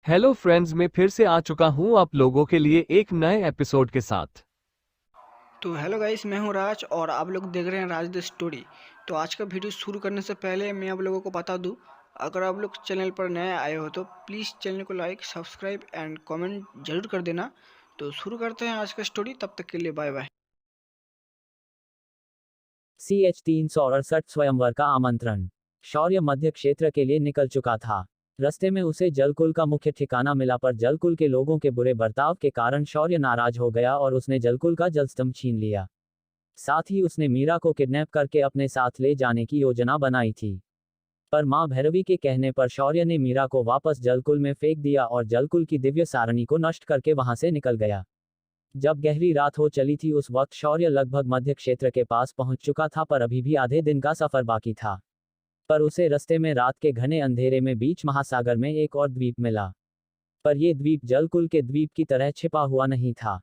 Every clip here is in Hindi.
हेलो फ्रेंड्स, मैं फिर से आ चुका हूं आप लोगों के लिए एक नए एपिसोड के साथ। तो हेलो गाइस, मैं हूं राज और आप लोग देख रहे हैं राज द स्टोरी। तो आज का वीडियो शुरू करने से पहले मैं आप लोगों को बता दूं, अगर आप लोग चैनल पर नए आए हो तो प्लीज़ चैनल को लाइक, सब्सक्राइब एंड कमेंट जरूर कर देना। तो शुरू करते हैं आज का स्टोरी, तब तक के लिए बाय बाय। CH 368 स्वयंवर का आमंत्रण। शौर्य मध्य क्षेत्र के लिए निकल चुका था। रास्ते में उसे जलकुल का मुख्य ठिकाना मिला, पर जलकुल के लोगों के बुरे बर्ताव के कारण शौर्य नाराज हो गया और उसने जलकुल का जलस्तंभ छीन लिया। साथ ही उसने मीरा को किडनैप करके अपने साथ ले जाने की योजना बनाई थी। पर मां भैरवी के कहने पर शौर्य ने मीरा को वापस जलकुल में फेंक दिया और जलकुल की दिव्य सारणी को नष्ट करके वहां से निकल गया। जब गहरी रात हो चली थी उस वक्त शौर्य लगभग मध्य क्षेत्र के पास पहुंच चुका था, पर अभी भी आधे दिन का सफर बाकी था। पर उसे रास्ते में रात के घने अंधेरे में बीच महासागर में एक और द्वीप मिला। पर यह द्वीप जलकुल के द्वीप की तरह छिपा हुआ नहीं था।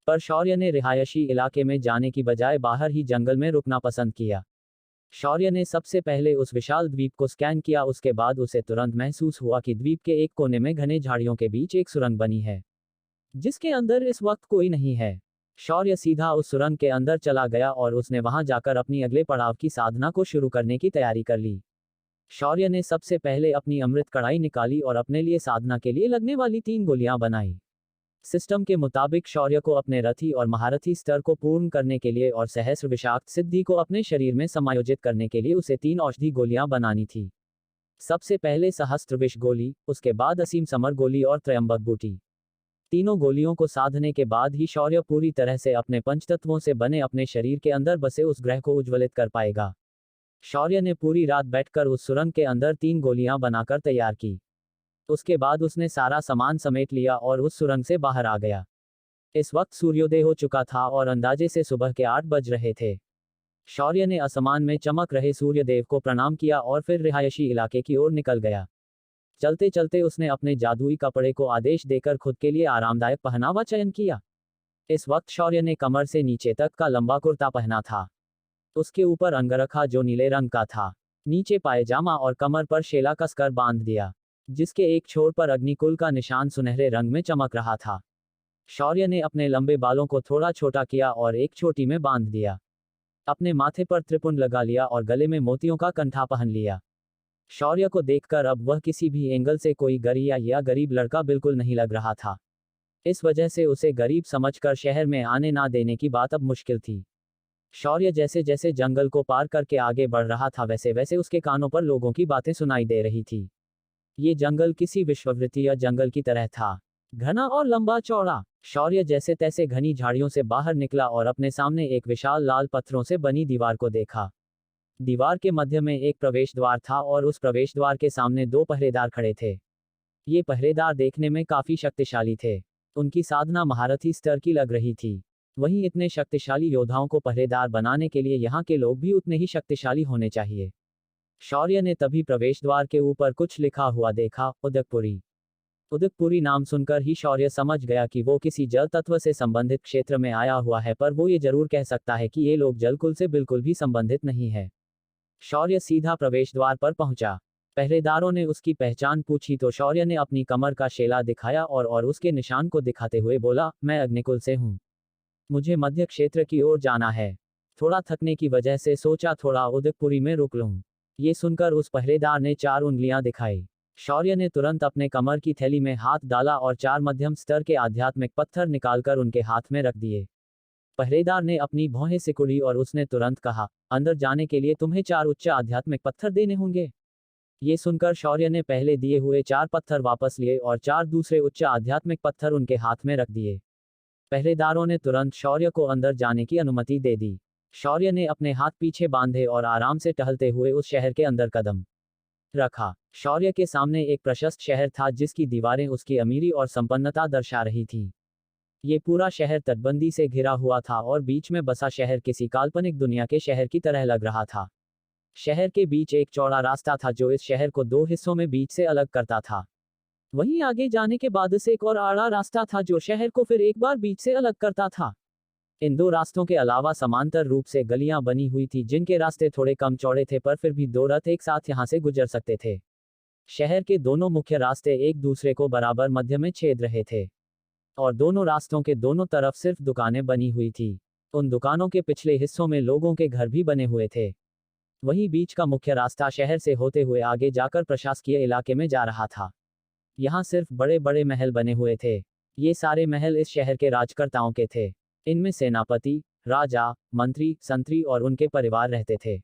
पर शौर्य ने रिहायशी इलाके में जाने की बजाय बाहर ही जंगल में रुकना पसंद किया। शौर्य ने सबसे पहले उस विशाल द्वीप को स्कैन किया, उसके बाद उसे तुरंत महसूस हुआ कि द्वीप के एक कोने में घने झाड़ियों के बीच एक सुरंग बनी है, जिसके अंदर इस वक्त कोई नहीं है। शौर्य सीधा उस सुरंग के अंदर चला गया और उसने वहां जाकर अपनी अगले पड़ाव की साधना को शुरू करने की तैयारी कर ली। शौर्य ने सबसे पहले अपनी अमृत कड़ाई निकाली और अपने लिए साधना के लिए लगने वाली 3 गोलियां बनाई। सिस्टम के मुताबिक शौर्य को अपने रथी और महारथी स्तर को पूर्ण करने के लिए और सहस्र विषाक्त सिद्धि को अपने शरीर में समायोजित करने के लिए उसे 3 औषधि गोलियां बनानी थी। सबसे पहले सहस्त्र विष गोली, उसके बाद असीम समर गोली और त्रयंबक बूटी। तीनों गोलियों को साधने के बाद ही शौर्य पूरी तरह से अपने पंचतत्वों से बने अपने शरीर के अंदर बसे उस ग्रह को उज्ज्वलित कर पाएगा। शौर्य ने पूरी रात बैठकर उस सुरंग के अंदर 3 गोलियां बनाकर तैयार की। उसके बाद उसने सारा सामान समेट लिया और उस सुरंग से बाहर आ गया। इस वक्त सूर्योदय हो चुका था और अंदाजे से सुबह के 8 बज रहे थे। शौर्य ने आसमान में चमक रहे सूर्यदेव को प्रणाम किया और फिर रिहायशी इलाके की ओर निकल गया। चलते चलते उसने अपने जादुई कपड़े को आदेश देकर खुद के लिए आरामदायक पहनावा चयन किया। इस वक्त शौर्य ने कमर से नीचे तक का लंबा कुर्ता पहना था। उसके ऊपर अंगरखा जो नीले रंग का था, नीचे पायजामा और कमर पर शेला कसकर बांध दिया, जिसके एक छोर पर अग्निकुल का निशान सुनहरे रंग में चमक रहा था। शौर्य ने अपने लंबे बालों को थोड़ा छोटा किया और एक चोटी में बांध दिया। अपने माथे पर त्रिपुंड लगा लिया और गले में मोतियों का कंठा पहन लिया। शौर्य को देखकर अब वह किसी भी एंगल से कोई गरिया या गरीब लड़का बिल्कुल नहीं लग रहा था। इस वजह से उसे गरीब समझकर शहर में आने ना देने की बात अब मुश्किल थी। शौर्य जैसे जैसे जंगल को पार करके आगे बढ़ रहा था वैसे वैसे उसके कानों पर लोगों की बातें सुनाई दे रही थी। ये जंगल किसी विश्वविद्यालय जंगल की तरह था, घना और लंबा चौड़ा। शौर्य जैसे तैसे घनी झाड़ियों से बाहर निकला और अपने सामने एक विशाल लाल पत्थरों से बनी दीवार को देखा। दीवार के मध्य में एक प्रवेश द्वार था और उस प्रवेश द्वार के सामने 2 पहरेदार खड़े थे। ये पहरेदार देखने में काफी शक्तिशाली थे। उनकी साधना महारथी स्तर की लग रही थी। वहीं इतने शक्तिशाली योद्धाओं को पहरेदार बनाने के लिए यहाँ के लोग भी उतने ही शक्तिशाली होने चाहिए। शौर्य ने तभी प्रवेश द्वार के ऊपर कुछ लिखा हुआ देखा, उदकपुरी। उदकपुरी नाम सुनकर ही शौर्य समझ गया कि वो किसी जल तत्व से संबंधित क्षेत्र में आया हुआ है, पर वो ये जरूर कह सकता है कि ये लोग जलकुल से बिल्कुल भी संबंधित नहीं है। शौर्य सीधा प्रवेश द्वार पर पहुंचा। पहरेदारों ने उसकी पहचान पूछी तो शौर्य ने अपनी कमर का शेला दिखाया और उसके निशान को दिखाते हुए बोला, मैं अग्निकुल से हूं। मुझे मध्य क्षेत्र की ओर जाना है। थोड़ा थकने की वजह से सोचा थोड़ा उदयपुरी में रुक लूं। ये सुनकर उस पहरेदार ने 4 उंगलियां दिखाई। शौर्य ने तुरंत अपने कमर की थैली में हाथ डाला और 4 मध्यम स्तर के आध्यात्मिक पत्थर निकालकर उनके हाथ में रख दिए। पहरेदार ने अपनी भौहें सिकुड़ी और उसने तुरंत कहा, अंदर जाने के लिए तुम्हें 4 उच्च आध्यात्मिक पत्थर देने होंगे। ये सुनकर शौर्य ने पहले दिए हुए 4 पत्थर वापस लिए और 4 दूसरे उच्च आध्यात्मिक पत्थर उनके हाथ में रख दिए। पहरेदारों ने तुरंत शौर्य को अंदर जाने की अनुमति दे दी। शौर्य ने अपने हाथ पीछे बांधे और आराम से टहलते हुए उस शहर के अंदर कदम रखा। शौर्य के सामने एक प्रशस्त शहर था जिसकी दीवारें उसकी अमीरी और संपन्नता दर्शा रही थीं। ये पूरा शहर तटबंदी से घिरा हुआ था और बीच में बसा शहर किसी काल्पनिक दुनिया के शहर की तरह लग रहा था। शहर के बीच एक चौड़ा रास्ता था जो इस शहर को 2 हिस्सों में बीच से अलग करता था। वहीं आगे जाने के बाद से एक और आड़ा रास्ता था जो शहर को फिर एक बार बीच से अलग करता था। इन 2 रास्तों के अलावा समांतर रूप से गलियां बनी हुई थी जिनके रास्ते थोड़े कम चौड़े थे, पर फिर भी 2 रथ एक साथ यहां से गुजर सकते थे। शहर के दोनों मुख्य रास्ते एक दूसरे को बराबर मध्य में छेद रहे थे और दोनों रास्तों के दोनों तरफ सिर्फ दुकानें बनी हुई थी। उन दुकानों के पिछले हिस्सों में लोगों के घर भी बने हुए थे। वहीं बीच का मुख्य रास्ता शहर से होते हुए आगे जाकर प्रशासकीय इलाके में जा रहा था। यहाँ सिर्फ बड़े बड़े महल बने हुए थे। ये सारे महल इस शहर के राजकर्ताओं के थे। इनमें सेनापति, राजा, मंत्री, संतरी और उनके परिवार रहते थे।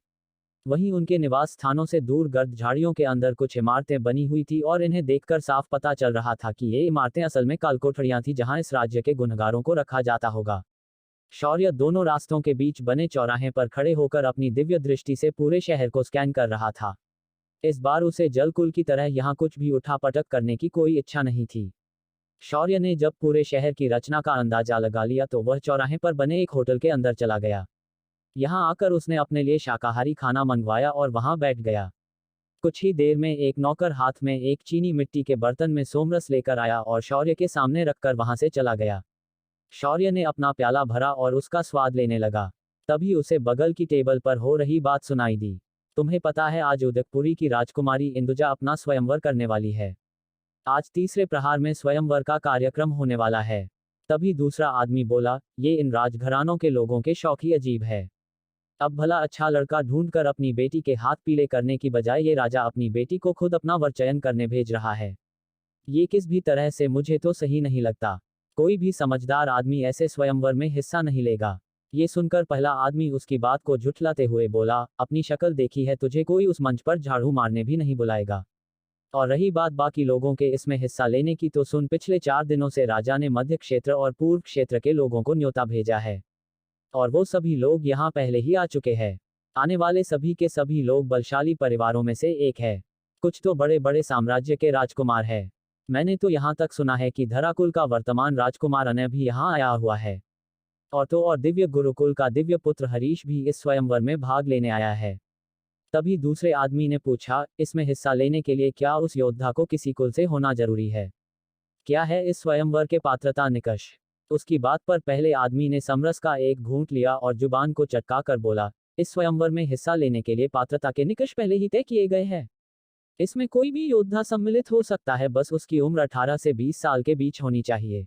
वहीं उनके निवास स्थानों से दूर गर्द झाड़ियों के अंदर कुछ इमारतें बनी हुई थी और इन्हें देखकर साफ पता चल रहा था कि ये इमारतें असल में कालकोठड़ियां थीं जहां इस राज्य के गुनहगारों को रखा जाता होगा। शौर्य दोनों रास्तों के बीच बने चौराहे पर खड़े होकर अपनी दिव्य दृष्टि से पूरे शहर को स्कैन कर रहा था। इस बार उसे जलकुल की तरह यहाँ कुछ भी उठापटक करने की कोई इच्छा नहीं थी। शौर्य ने जब पूरे शहर की रचना का अंदाजा लगा लिया तो वह चौराहे पर बने एक होटल के अंदर चला गया। यहाँ आकर उसने अपने लिए शाकाहारी खाना मंगवाया और वहां बैठ गया। कुछ ही देर में एक नौकर हाथ में एक चीनी मिट्टी के बर्तन में सोमरस लेकर आया और शौर्य के सामने रखकर वहां से चला गया। शौर्य ने अपना प्याला भरा और उसका स्वाद लेने लगा। तभी उसे बगल की टेबल पर हो रही बात सुनाई दी। तुम्हें पता है आज उदयपुरी की राजकुमारी इंदुजा अपना स्वयंवर करने वाली है। आज तीसरे प्रहार में स्वयंवर का कार्यक्रम होने वाला है। तभी दूसरा आदमी बोला, ये इन राजघरानों के लोगों के शौक ही अजीब है। अब भला अच्छा लड़का ढूंढकर अपनी बेटी के हाथ पीले करने की बजाय ये राजा अपनी बेटी को खुद अपना वर चयन करने भेज रहा है। ये किस भी तरह से मुझे तो सही नहीं लगता। कोई भी समझदार आदमी ऐसे स्वयंवर में हिस्सा नहीं लेगा। ये सुनकर पहला आदमी उसकी बात को झुठलाते हुए बोला, अपनी शक्ल देखी है, तुझे कोई उस मंच पर झाड़ू मारने भी नहीं बुलाएगा। और रही बात बाकी लोगों के इसमें हिस्सा लेने की तो सुन, पिछले 4 दिनों से राजा ने मध्य क्षेत्र और पूर्व क्षेत्र के लोगों को न्योता भेजा है और वो सभी लोग यहाँ पहले ही आ चुके हैं। आने वाले सभी के सभी लोग बलशाली परिवारों में से एक है। कुछ तो बड़े बड़े साम्राज्य के राजकुमार है। मैंने तो यहाँ तक सुना है कि धराकुल का वर्तमान राजकुमार अनय भी यहाँ आया हुआ है और दिव्य गुरुकुल का दिव्य पुत्र हरीश भी इस स्वयंवर में भाग लेने आया है। तभी दूसरे आदमी ने पूछा, इसमें हिस्सा लेने के लिए क्या उस योद्धा को किसी कुल से होना जरूरी है? क्या है इस स्वयंवर के पात्रता निकष? उसकी बात पर पहले आदमी ने समरस का एक घूंट लिया और जुबान को चटका कर बोला, इस स्वयंवर में हिस्सा लेने के लिए पात्रता के निकष पहले ही तय किए गए हैं। इसमें कोई भी योद्धा सम्मिलित हो सकता है, बस उसकी उम्र 18 से 20 साल के बीच होनी चाहिए।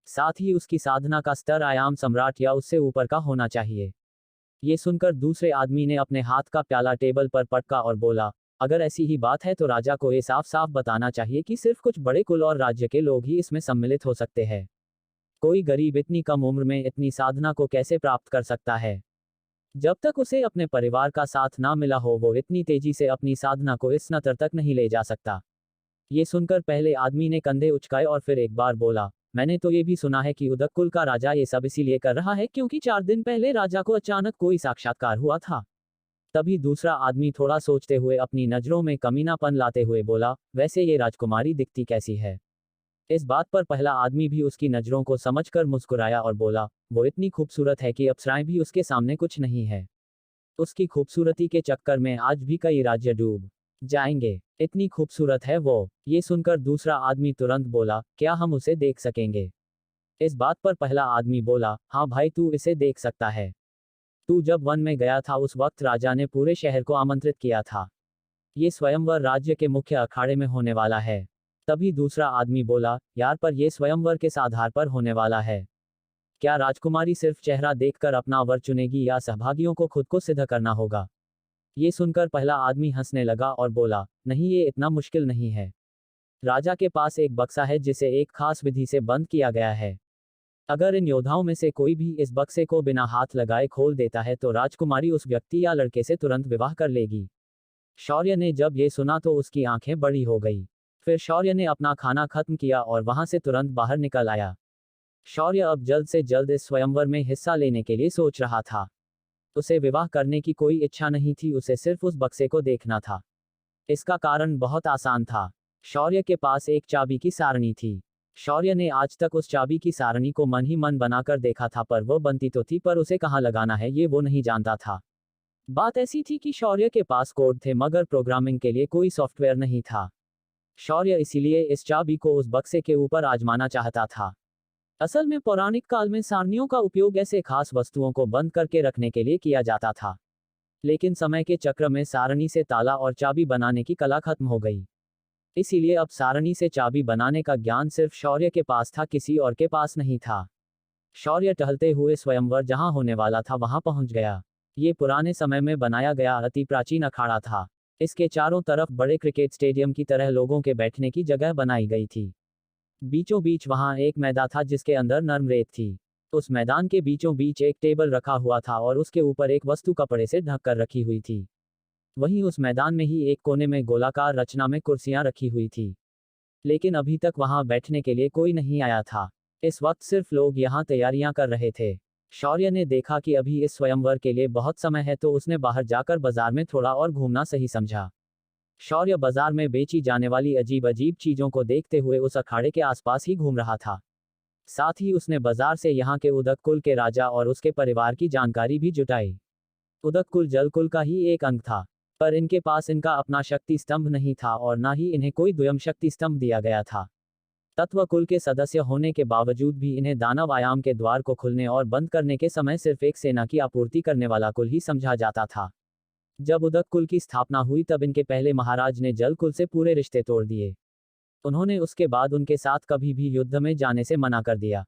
साथ ही उसकी साधना का स्तर आयाम सम्राट या उससे ऊपर का होना चाहिए। ये सुनकर दूसरे आदमी ने अपने हाथ का प्याला टेबल पर पटका और बोला, अगर ऐसी ही बात है तो राजा को ये साफ साफ बताना चाहिए कि सिर्फ कुछ बड़े कुल और राज्य के लोग ही इसमें सम्मिलित हो सकते हैं। कोई गरीब इतनी कम उम्र में इतनी साधना को कैसे प्राप्त कर सकता है? जब तक उसे अपने परिवार का साथ ना मिला हो वो इतनी तेजी से अपनी साधना को इस स्तर तक नहीं ले जा सकता। ये सुनकर पहले आदमी ने कंधे उचकाए और फिर एक बार बोला, मैंने तो ये भी सुना है कि उदयकुल का राजा ये सब इसीलिए कर रहा है क्योंकि 4 दिन पहले राजा को अचानक कोई साक्षात्कार हुआ था। तभी दूसरा आदमी थोड़ा सोचते हुए अपनी नजरों में कमीनापन लाते हुए बोला, वैसे ये राजकुमारी दिखती कैसी है? इस बात पर पहला आदमी भी उसकी नजरों को समझकर मुस्कुराया और बोला, वो इतनी खूबसूरत है कि अप्सराएं भी उसके सामने कुछ नहीं है। उसकी खूबसूरती के चक्कर में आज भी कई राज्य डूब जाएंगे, इतनी खूबसूरत है वो। ये सुनकर दूसरा आदमी तुरंत बोला, क्या हम उसे देख सकेंगे? इस बात पर पहला आदमी बोला, हाँ भाई, तू इसे देख सकता है। तू जब वन में गया था उस वक्त राजा ने पूरे शहर को आमंत्रित किया था। ये स्वयंवर राज्य के मुख्य अखाड़े में होने वाला है। तभी दूसरा आदमी बोला, यार पर यह स्वयंवर किस आधार पर होने वाला है? क्या राजकुमारी सिर्फ चेहरा देखकर अपना वर चुनेगी या सहभागियों को खुद को सिद्ध करना होगा? ये सुनकर पहला आदमी हंसने लगा और बोला, नहीं, ये इतना मुश्किल नहीं है। राजा के पास एक बक्सा है जिसे एक खास विधि से बंद किया गया है। अगर इन योद्धाओं में से कोई भी इस बक्से को बिना हाथ लगाए खोल देता है तो राजकुमारी उस व्यक्ति या लड़के से तुरंत विवाह कर लेगी। शौर्य ने जब ये सुना तो उसकी आंखें बड़ी हो गई। फिर शौर्य ने अपना खाना खत्म किया और वहां से तुरंत बाहर निकल आया। शौर्य अब जल्द से जल्द इस स्वयंवर में हिस्सा लेने के लिए सोच रहा था। उसे विवाह करने की कोई इच्छा नहीं थी, उसे सिर्फ उस बक्से को देखना था। इसका कारण बहुत आसान था। शौर्य के पास एक चाबी की सारणी थी। शौर्य ने आज तक उस चाबी की सारणी को मन ही मन बनाकर देखा था, पर वो बनती तो थी पर उसे कहाँ लगाना है ये वो नहीं जानता था। बात ऐसी थी कि शौर्य के पास कोड थे मगर प्रोग्रामिंग के लिए कोई सॉफ्टवेयर नहीं था। शौर्य इसीलिए इस चाबी को उस बक्से के ऊपर आजमाना चाहता था। असल में पौराणिक काल में सारणियों का उपयोग ऐसे खास वस्तुओं को बंद करके रखने के लिए किया जाता था, लेकिन समय के चक्र में सारणी से ताला और चाबी बनाने की कला खत्म हो गई। इसीलिए अब सारणी से चाबी बनाने का ज्ञान सिर्फ शौर्य के पास था, किसी और के पास नहीं था। शौर्य टहलते हुए स्वयंवर जहां होने वाला था वहां पहुंच गया। ये पुराने समय में बनाया गया अति प्राचीन अखाड़ा था। इसके चारों तरफ बड़े क्रिकेट स्टेडियम की तरह लोगों के बैठने की जगह बनाई गई थी। बीचों बीच वहां एक मैदान था जिसके अंदर नर्म रेत थी। उस मैदान के बीचों बीच एक टेबल रखा हुआ था और उसके ऊपर एक वस्तु कपड़े से ढक कर रखी हुई थी। वहीं उस मैदान में ही एक कोने में गोलाकार रचना में कुर्सियां रखी हुई थी। लेकिन अभी तक वहां बैठने के लिए कोई नहीं आया था। इस वक्त सिर्फ लोग यहां तैयारियां कर रहे थे। शौर्य ने देखा कि अभी इस स्वयंवर के लिए बहुत समय है, तो उसने बाहर जाकर बाजार में थोड़ा और घूमना सही समझा। शौर्य बाजार में बेची जाने वाली अजीब अजीब चीजों को देखते हुए उस अखाड़े के आसपास ही घूम रहा था। साथ ही उसने बाजार से यहाँ के उदक कुल के राजा और उसके परिवार की जानकारी भी जुटाई। उदक कुल जल कुल का ही एक अंग था, पर इनके पास इनका अपना शक्ति स्तंभ नहीं था और ना ही इन्हें कोई द्वयम शक्ति स्तंभ दिया गया था। तत्व कुल के सदस्य होने के बावजूद भी इन्हें दानव आयाम के द्वार को खुलने और बंद करने के समय सिर्फ एक सेना की आपूर्ति करने वाला कुल ही समझा जाता था। जब उदक कुल की स्थापना हुई तब इनके पहले महाराज ने जल कुल से पूरे रिश्ते तोड़ दिए। उन्होंने उसके बाद उनके साथ कभी भी युद्ध में जाने से मना कर दिया।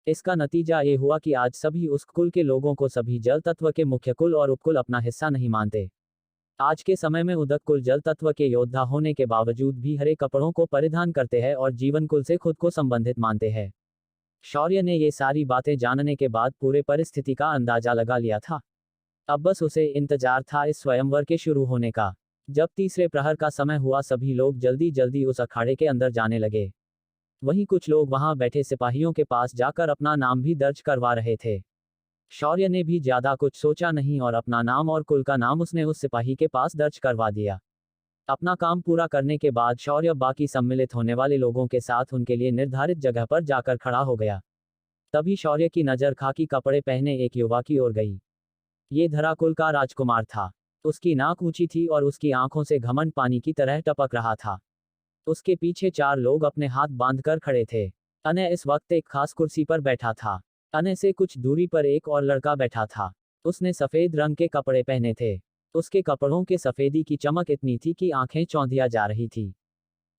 इसका नतीजा ये हुआ कि आज सभी उस कुल के लोगों को सभी जल तत्व के मुख्य कुल और उपकुल अपना हिस्सा नहीं मानते। आज के समय में उदक कुल जल तत्व के योद्धा होने के बावजूद भी हरे कपड़ों को परिधान करते हैं और जीवन कुल से खुद को संबंधित मानते हैं। शौर्य ने ये सारी बातें जानने के बाद पूरे परिस्थिति का अंदाजा लगा लिया था। अब बस उसे इंतजार था इस स्वयंवर के शुरू होने का। जब तीसरे प्रहर का समय हुआ सभी लोग जल्दी जल्दी उस अखाड़े के अंदर जाने लगे। वहीं कुछ लोग वहां बैठे सिपाहियों के पास जाकर अपना नाम भी दर्ज करवा रहे थे। शौर्य ने भी ज्यादा कुछ सोचा नहीं और अपना नाम और कुल का नाम उसने उस सिपाही के पास दर्ज करवा दिया। अपना काम पूरा करने के बाद शौर्य बाकी सम्मिलित होने वाले लोगों के साथ उनके लिए निर्धारित जगह पर जाकर खड़ा हो गया। तभी शौर्य की नजर खाकी कपड़े पहने एक युवा की ओर गई। ये धराकुल का राजकुमार था। उसकी नाक ऊंची थी और उसकी आंखों से घमंड पानी की तरह टपक रहा था। उसके पीछे 4 लोग अपने हाथ बांधकर खड़े थे। अनय इस वक्त एक खास कुर्सी पर बैठा था। अनय से कुछ दूरी पर एक और लड़का बैठा था। उसने सफेद रंग के कपड़े पहने थे। उसके कपड़ों के सफेदी की चमक इतनी थी कि आंखें चौंधिया जा रही थी।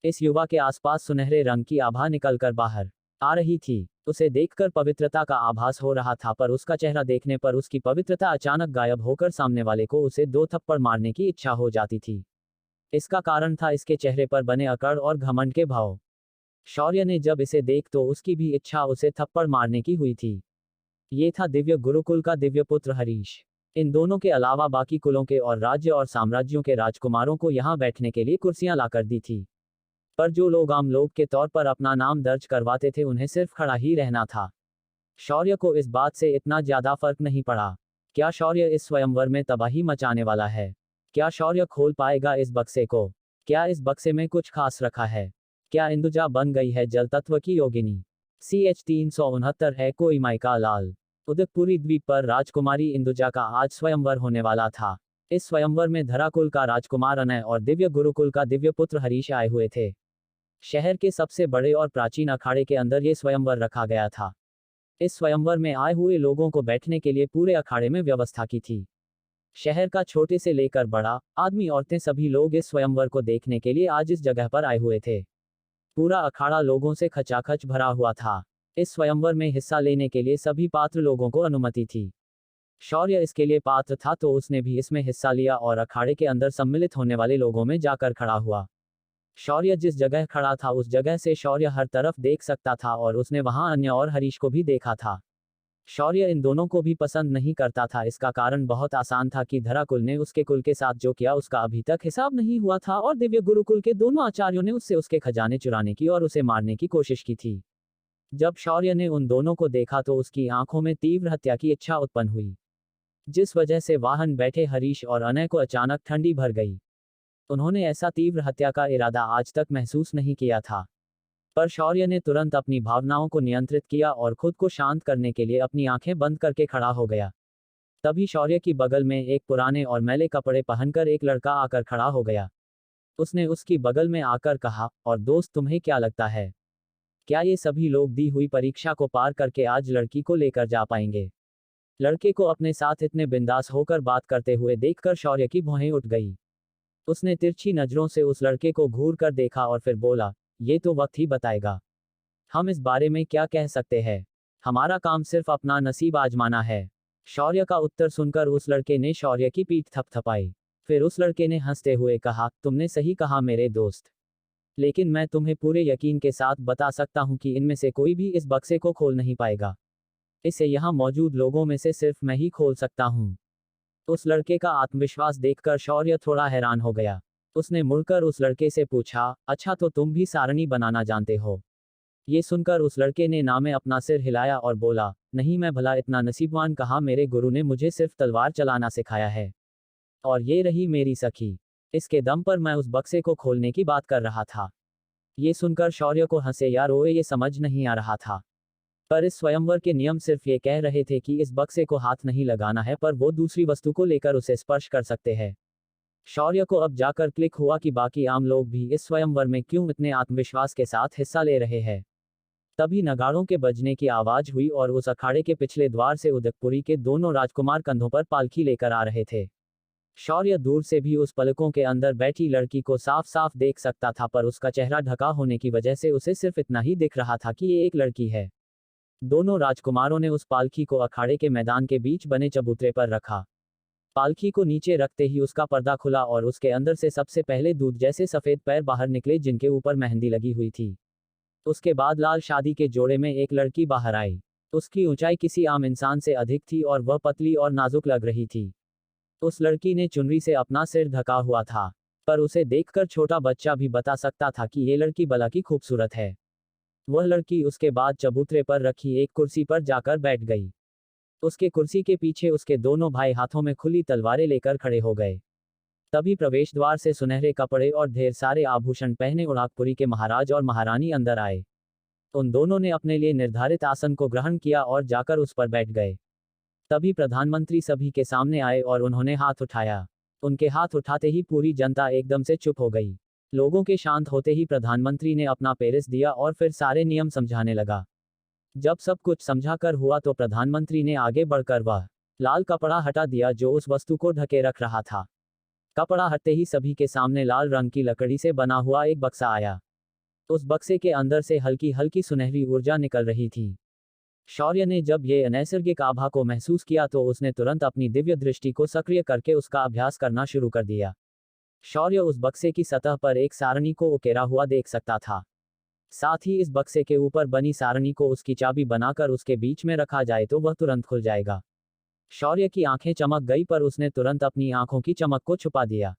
इस युवा के आसपास सुनहरे रंग की आभा निकलकर बाहर आ रही थी। उसे देखकर पवित्रता का आभास हो रहा था, पर उसका चेहरा देखने पर उसकी पवित्रता अचानक गायब होकर सामने वाले को उसे 2 थप्पड़ मारने की इच्छा हो जाती थी। इसका कारण था इसके चेहरे पर बने अकड़ और घमंड के भाव। शौर्य ने जब इसे देख तो उसकी भी इच्छा उसे थप्पड़ मारने की हुई थी। ये था दिव्य गुरुकुल का दिव्य पुत्र हरीश। इन दोनों के अलावा बाकी कुलों के और राज्य और साम्राज्यों के राजकुमारों को यहाँ बैठने के लिए कुर्सियां लाकर दी थी। पर जो लोग आम लोग के तौर पर अपना नाम दर्ज करवाते थे उन्हें सिर्फ खड़ा ही रहना था। शौर्य को इस बात से इतना ज्यादा फर्क नहीं पड़ा। क्या शौर्य इस स्वयंवर में तबाही मचाने वाला है? क्या शौर्य खोल पाएगा इस बक्से को? क्या इस बक्से में कुछ खास रखा है? क्या इंदुजा बन गई है जल तत्व की योगिनी? CH 369 है कोई माइका लाल। उदयपुरी द्वीप पर राजकुमारी इंदुजा का आज स्वयंवर होने वाला था। इस स्वयंवर में धराकुल का राजकुमार अनय और दिव्य गुरुकुल का दिव्य पुत्र हरीश आए हुए थे। शहर के सबसे बड़े और प्राचीन अखाड़े के अंदर ये स्वयंवर रखा गया था। इस स्वयंवर में आए हुए लोगों को बैठने के लिए पूरे अखाड़े में व्यवस्था की थी। शहर का छोटे से लेकर बड़ा, आदमी औरतें सभी लोग इस स्वयंवर को देखने के लिए आज इस जगह पर आए हुए थे। पूरा अखाड़ा लोगों से खचाखच भरा हुआ था। इस स्वयंवर में हिस्सा लेने के लिए सभी पात्र लोगों को अनुमति थी। शौर्य इसके लिए पात्र था तो उसने भी इसमें हिस्सा लिया और अखाड़े के अंदर सम्मिलित होने वाले लोगों में जाकर खड़ा हुआ। शौर्य जिस जगह खड़ा था उस जगह से शौर्य हर तरफ देख सकता था और उसने वहां अन्य और हरीश को भी देखा था। शौर्य इन दोनों को भी पसंद नहीं करता था। इसका कारण बहुत आसान था कि धराकुल ने उसके कुल के साथ जो किया उसका अभी तक हिसाब नहीं हुआ था और दिव्य गुरुकुल के दोनों आचार्यों ने उससे उसके खजाने चुराने की और उसे मारने की कोशिश की थी। जब शौर्य ने उन दोनों को देखा तो उसकी आंखों में तीव्र हत्या की इच्छा उत्पन्न हुई, जिस वजह से वाहन बैठे हरीश और अनय को अचानक ठंडी भर गई। उन्होंने ऐसा तीव्र हत्या का इरादा आज तक महसूस नहीं किया था, पर शौर्य ने तुरंत अपनी भावनाओं को नियंत्रित किया और खुद को शांत करने के लिए अपनी आंखें बंद करके खड़ा हो गया। तभी शौर्य की बगल में एक पुराने और मैले कपड़े पहनकर एक लड़का आकर खड़ा हो गया। उसने उसकी बगल में आकर कहा, और दोस्त तुम्हें क्या लगता है, क्या ये सभी लोग दी हुई परीक्षा को पार करके आज लड़की को लेकर जा पाएंगे? लड़के को अपने साथ इतने बिंदास होकर बात करते हुए देखकर शौर्य की भौहें उठ गई। उसने तिरछी नजरों से उस लड़के को घूर कर देखा और फिर बोला, ये तो वक्त ही बताएगा। हम इस बारे में क्या कह सकते हैं? हमारा काम सिर्फ अपना नसीब आजमाना है। शौर्य का उत्तर सुनकर उस लड़के ने शौर्य की पीठ थपथपाई। फिर उस लड़के ने हंसते हुए कहा, तुमने सही कहा मेरे दोस्त। लेकिन मैं तुम्हें पूरे यकीन के साथ बता सकता हूं कि इनमें से कोई भी इस बक्से को खोल नहीं पाएगा। इसे यहाँ मौजूद लोगों में से सिर्फ मैं ही खोल सकता हूँ। उस लड़के का आत्मविश्वास देखकर शौर्य थोड़ा हैरान हो गया। उसने मुड़कर उस लड़के से पूछा, अच्छा तो तुम भी सारणी बनाना जानते हो? ये सुनकर उस लड़के ने ना में अपना सिर हिलाया और बोला, नहीं मैं भला इतना नसीबवान कहाँ, मेरे गुरु ने मुझे सिर्फ तलवार चलाना सिखाया है। और ये रही मेरी सखी। इसके दम पर मैं उस बक्से को खोलने की बात कर रहा था। ये सुनकर शौर्य को हंसे या रोए ये समझ नहीं आ रहा था। पर इस स्वयंवर के नियम सिर्फ ये कह रहे थे कि इस बक्से को हाथ नहीं लगाना है, पर वो दूसरी वस्तु को लेकर उसे स्पर्श कर सकते हैं। शौर्य को अब जाकर क्लिक हुआ कि बाकी आम लोग भी इस स्वयंवर में क्यों इतने आत्मविश्वास के साथ हिस्सा ले रहे हैं। तभी नगाड़ों के बजने की आवाज हुई और उस अखाड़े के पिछले द्वार से उदयपुरी के दोनों राजकुमार कंधों पर पालकी लेकर आ रहे थे। शौर्य दूर से भी उस पलकों के अंदर बैठी लड़की को साफ साफ देख सकता था, पर उसका चेहरा ढका होने की वजह से उसे सिर्फ इतना ही दिख रहा था कि ये एक लड़की है। दोनों राजकुमारों ने उस पालकी को अखाड़े के मैदान के बीच बने चबूतरे पर रखा। पालकी को नीचे रखते ही उसका पर्दा खुला और उसके अंदर से सबसे पहले दूध जैसे सफेद पैर बाहर निकले जिनके ऊपर मेहंदी लगी हुई थी। उसके बाद लाल शादी के जोड़े में एक लड़की बाहर आई। उसकी ऊंचाई किसी आम इंसान से अधिक थी और वह पतली और नाजुक लग रही थी। उस लड़की ने चुनरी से अपना सिर ढका हुआ था, पर उसे देखकर छोटा बच्चा भी बता सकता था कि ये लड़की भला की खूबसूरत है। वह लड़की उसके बाद चबूतरे पर रखी एक कुर्सी पर जाकर बैठ गई। उसके कुर्सी के पीछे उसके दोनों भाई हाथों में खुली तलवारें लेकर खड़े हो गए। तभी प्रवेश द्वार से सुनहरे कपड़े और ढेर सारे आभूषण पहने उड़ाकपुरी के महाराज और महारानी अंदर आए। उन दोनों ने अपने लिए निर्धारित आसन को ग्रहण किया और जाकर उस पर बैठ गए। तभी प्रधानमंत्री सभी के सामने आए और उन्होंने हाथ उठाया। उनके हाथ उठाते ही पूरी जनता एकदम से चुप हो गई। लोगों के शांत होते ही प्रधानमंत्री ने अपना पेरिस दिया और फिर सारे नियम समझाने लगा। जब सब कुछ समझाकर हुआ तो प्रधानमंत्री ने आगे बढ़कर वह लाल कपड़ा हटा दिया जो उस वस्तु को ढके रख रहा था। कपड़ा हटते ही सभी के सामने लाल रंग की लकड़ी से बना हुआ एक बक्सा आया। उस बक्से के अंदर से हल्की हल्की सुनहरी ऊर्जा निकल रही थी। शौर्य ने जब ये अनैसर्गिक आभा को महसूस किया तो उसने तुरंत अपनी दिव्य दृष्टि को सक्रिय करके उसका अभ्यास करना शुरू कर दिया। शौर्य उस बक्से की सतह पर एक सारणी को उकेरा हुआ देख सकता था। साथ ही इस बक्से के ऊपर बनी सारणी को उसकी चाबी बनाकर उसके बीच में रखा जाए तो वह तुरंत खुल जाएगा। शौर्य की आंखें चमक गई, पर उसने तुरंत अपनी आंखों की चमक को छुपा दिया।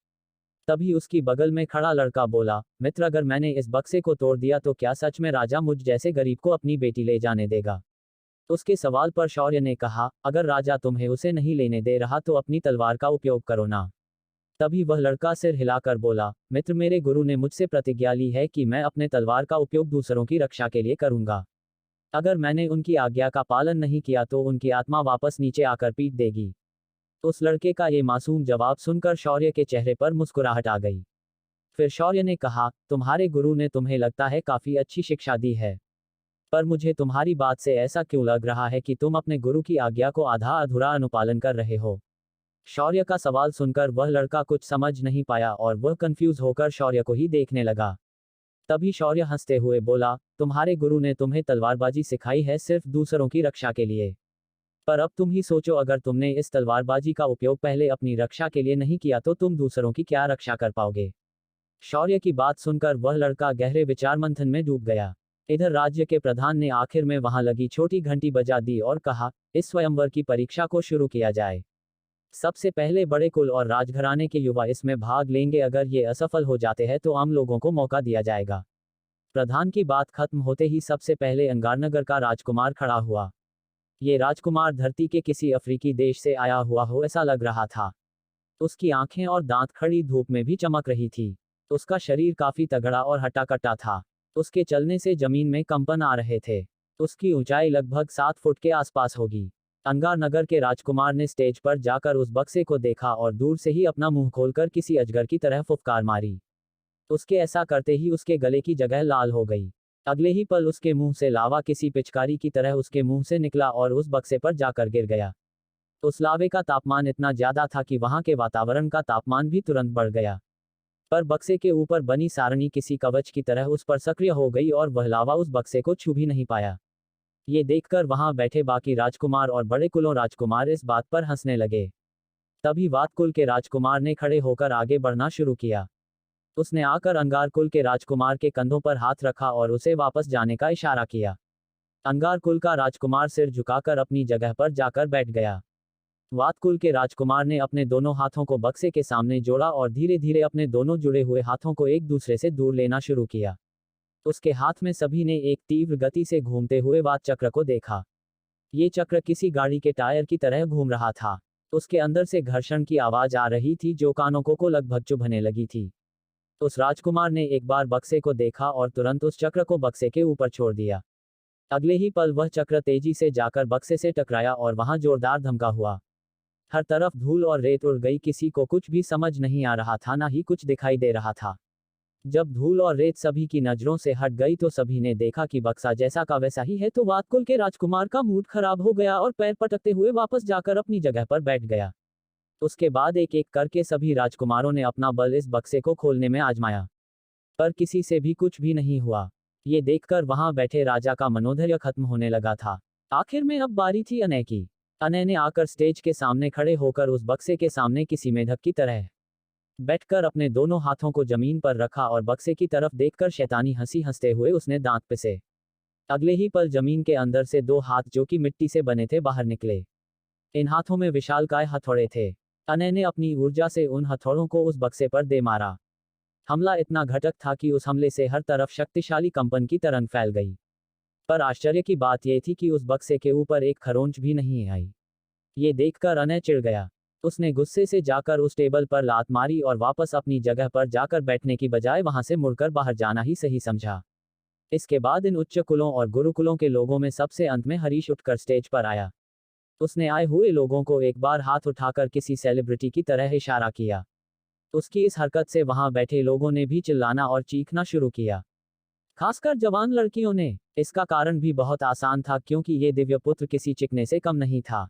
तभी उसकी बगल में खड़ा लड़का बोला, मित्र अगर मैंने इस बक्से को तोड़ दिया तो क्या सच में राजा मुझ जैसे गरीब को अपनी बेटी ले जाने देगा? उसके सवाल पर शौर्य ने कहा, अगर राजा तुम्हें उसे नहीं लेने दे रहा तो अपनी तलवार का उपयोग करो ना। तभी वह लड़का सिर हिलाकर बोला, मित्र मेरे गुरु ने मुझसे प्रतिज्ञा ली है कि मैं अपने तलवार का उपयोग दूसरों की रक्षा के लिए करूंगा। अगर मैंने उनकी आज्ञा का पालन नहीं किया तो उनकी आत्मा वापस नीचे आकर पीट देगी। उस लड़के का ये मासूम जवाब सुनकर शौर्य के चेहरे पर मुस्कुराहट आ गई। फिर शौर्य ने कहा, तुम्हारे गुरु ने तुम्हें लगता है काफी अच्छी शिक्षा दी है, पर मुझे तुम्हारी बात से ऐसा क्यों लग रहा है कि तुम अपने गुरु की आज्ञा को आधा अधूरा अनुपालन कर रहे हो? शौर्य का सवाल सुनकर वह लड़का कुछ समझ नहीं पाया और वह कंफ्यूज होकर शौर्य को ही देखने लगा। तभी शौर्य हंसते हुए बोला, तुम्हारे गुरु ने तुम्हें तलवारबाजी सिखाई है सिर्फ दूसरों की रक्षा के लिए, पर अब तुम ही सोचो अगर तुमने इस तलवारबाजी का उपयोग पहले अपनी रक्षा के लिए नहीं किया तो तुम दूसरों की क्या रक्षा कर पाओगे? शौर्य की बात सुनकर वह लड़का गहरे विचार मंथन में डूब गया। इधर राज्य के प्रधान ने आखिर में वहां लगी छोटी घंटी बजा दी और कहा, इस स्वयंवर की परीक्षा को शुरू किया जाए। सबसे पहले बड़े कुल और राजघराने के युवा इसमें भाग लेंगे। अगर ये असफल हो जाते हैं तो आम लोगों को मौका दिया जाएगा। प्रधान की बात खत्म होते ही सबसे पहले अंगारनगर का राजकुमार खड़ा हुआ। ये राजकुमार धरती के किसी अफ्रीकी देश से आया हुआ हो ऐसा लग रहा था। उसकी आंखें और दांत खड़ी धूप में भी चमक रही थी। उसका शरीर काफी तगड़ा और हट्टा-कट्टा था। उसके चलने से जमीन में कंपन आ रहे थे। उसकी ऊंचाई लगभग 7 फुट के आसपास होगी। अंगारनगर के राजकुमार ने स्टेज पर जाकर उस बक्से को देखा और दूर से ही अपना मुंह खोलकर किसी अजगर की तरह फुफकार मारी। उसके ऐसा करते ही उसके गले की जगह लाल हो गई। अगले ही पल उसके मुंह से लावा किसी पिचकारी की तरह उसके मुंह से निकला और उस बक्से पर जाकर गिर गया। उस लावे का तापमान इतना ज्यादा था कि वहां के वातावरण का तापमान भी तुरंत बढ़ गया। पर बक्से के ऊपर बनी सारणी किसी कवच की तरह उस पर सक्रिय हो गई और वह लावा उस बक्से को छू भी नहीं पाया। ये देखकर वहां बैठे बाकी राजकुमार और बड़े कुलों राजकुमार इस बात पर हंसने लगे। तभी वात कुल के राजकुमार ने खड़े होकर आगे बढ़ना शुरू किया। उसने आकर अंगार कुल के राजकुमार के कंधों पर हाथ रखा और उसे वापस जाने का इशारा किया। अंगार कुल का राजकुमार सिर झुकाकर अपनी जगह पर जाकर बैठ गया। वात कुल के राजकुमार ने अपने दोनों हाथों को बक्से के सामने जोड़ा और धीरे धीरे अपने दोनों जुड़े हुए हाथों को एक दूसरे से दूर लेना शुरू किया। उसके हाथ में सभी ने एक तीव्र गति से घूमते हुए वात चक्र को देखा। ये चक्र किसी गाड़ी के टायर की तरह घूम रहा था। उसके अंदर से घर्षण की आवाज आ रही थी जो कानों को लगभग चुभने लगी थी। उस राजकुमार ने एक बार बक्से को देखा और तुरंत उस चक्र को बक्से के ऊपर छोड़ दिया। अगले ही पल वह चक्र तेजी से जाकर बक्से से टकराया और वहां जोरदार धमका हुआ। हर तरफ धूल और रेत उड़ गई। किसी को कुछ भी समझ नहीं आ रहा था, ना ही कुछ दिखाई दे रहा था। जब धूल और रेत सभी की नजरों से हट गई तो सभी ने देखा कि बक्सा जैसा का वैसा ही है। तो वात कुल के राजकुमार का मूड खराब हो गया और पैर पटकते हुए वापस जाकर अपनी जगह पर बैठ गया। उसके बाद एक एक करके सभी राजकुमारों ने अपना बल इस बक्से को खोलने में आजमाया, पर किसी से भी कुछ भी नहीं हुआ। ये देखकर वहां बैठे राजा का मनोधैर्य खत्म होने लगा था। आखिर में अब बारी थी अनय की। अनय ने आकर स्टेज के सामने खड़े होकर उस बक्से के सामने किसी मेढक की तरह बैठकर अपने दोनों हाथों को जमीन पर रखा और बक्से की तरफ देखकर शैतानी हंसी हंसते हुए उसने दांत पिसे। अगले ही पल जमीन के अंदर से दो हाथ जो कि मिट्टी से बने थे बाहर निकले। इन हाथों में विशालकाय हथौड़े थे। अनय ने अपनी ऊर्जा से उन हथौड़ों को उस बक्से पर दे मारा। हमला इतना घटक था कि उस हमले से हर तरफ शक्तिशाली कंपन की तरंग फैल गई। पर आश्चर्य की बात यह थी कि उस बक्से के ऊपर एक खरोंच भी नहीं आई। ये देखकर अनय चिढ़ गया। उसने गुस्से से जाकर उस टेबल पर लात मारी और वापस अपनी जगह पर जाकर बैठने की बजाय वहां से मुड़कर बाहर जाना ही सही समझा। इसके बाद इन उच्च कुलों और गुरुकुलों के लोगों में सबसे अंत में हरीश उठकर स्टेज पर आया। उसने आए हुए लोगों को एक बार हाथ उठाकर किसी सेलिब्रिटी की तरह इशारा किया। उसकी इस हरकत से वहां बैठे लोगों ने भी चिल्लाना और चीखना शुरू किया, खासकर जवान लड़कियों ने। इसका कारण भी बहुत आसान था, क्योंकि ये दिव्य पुत्र किसी चिकने से कम नहीं था।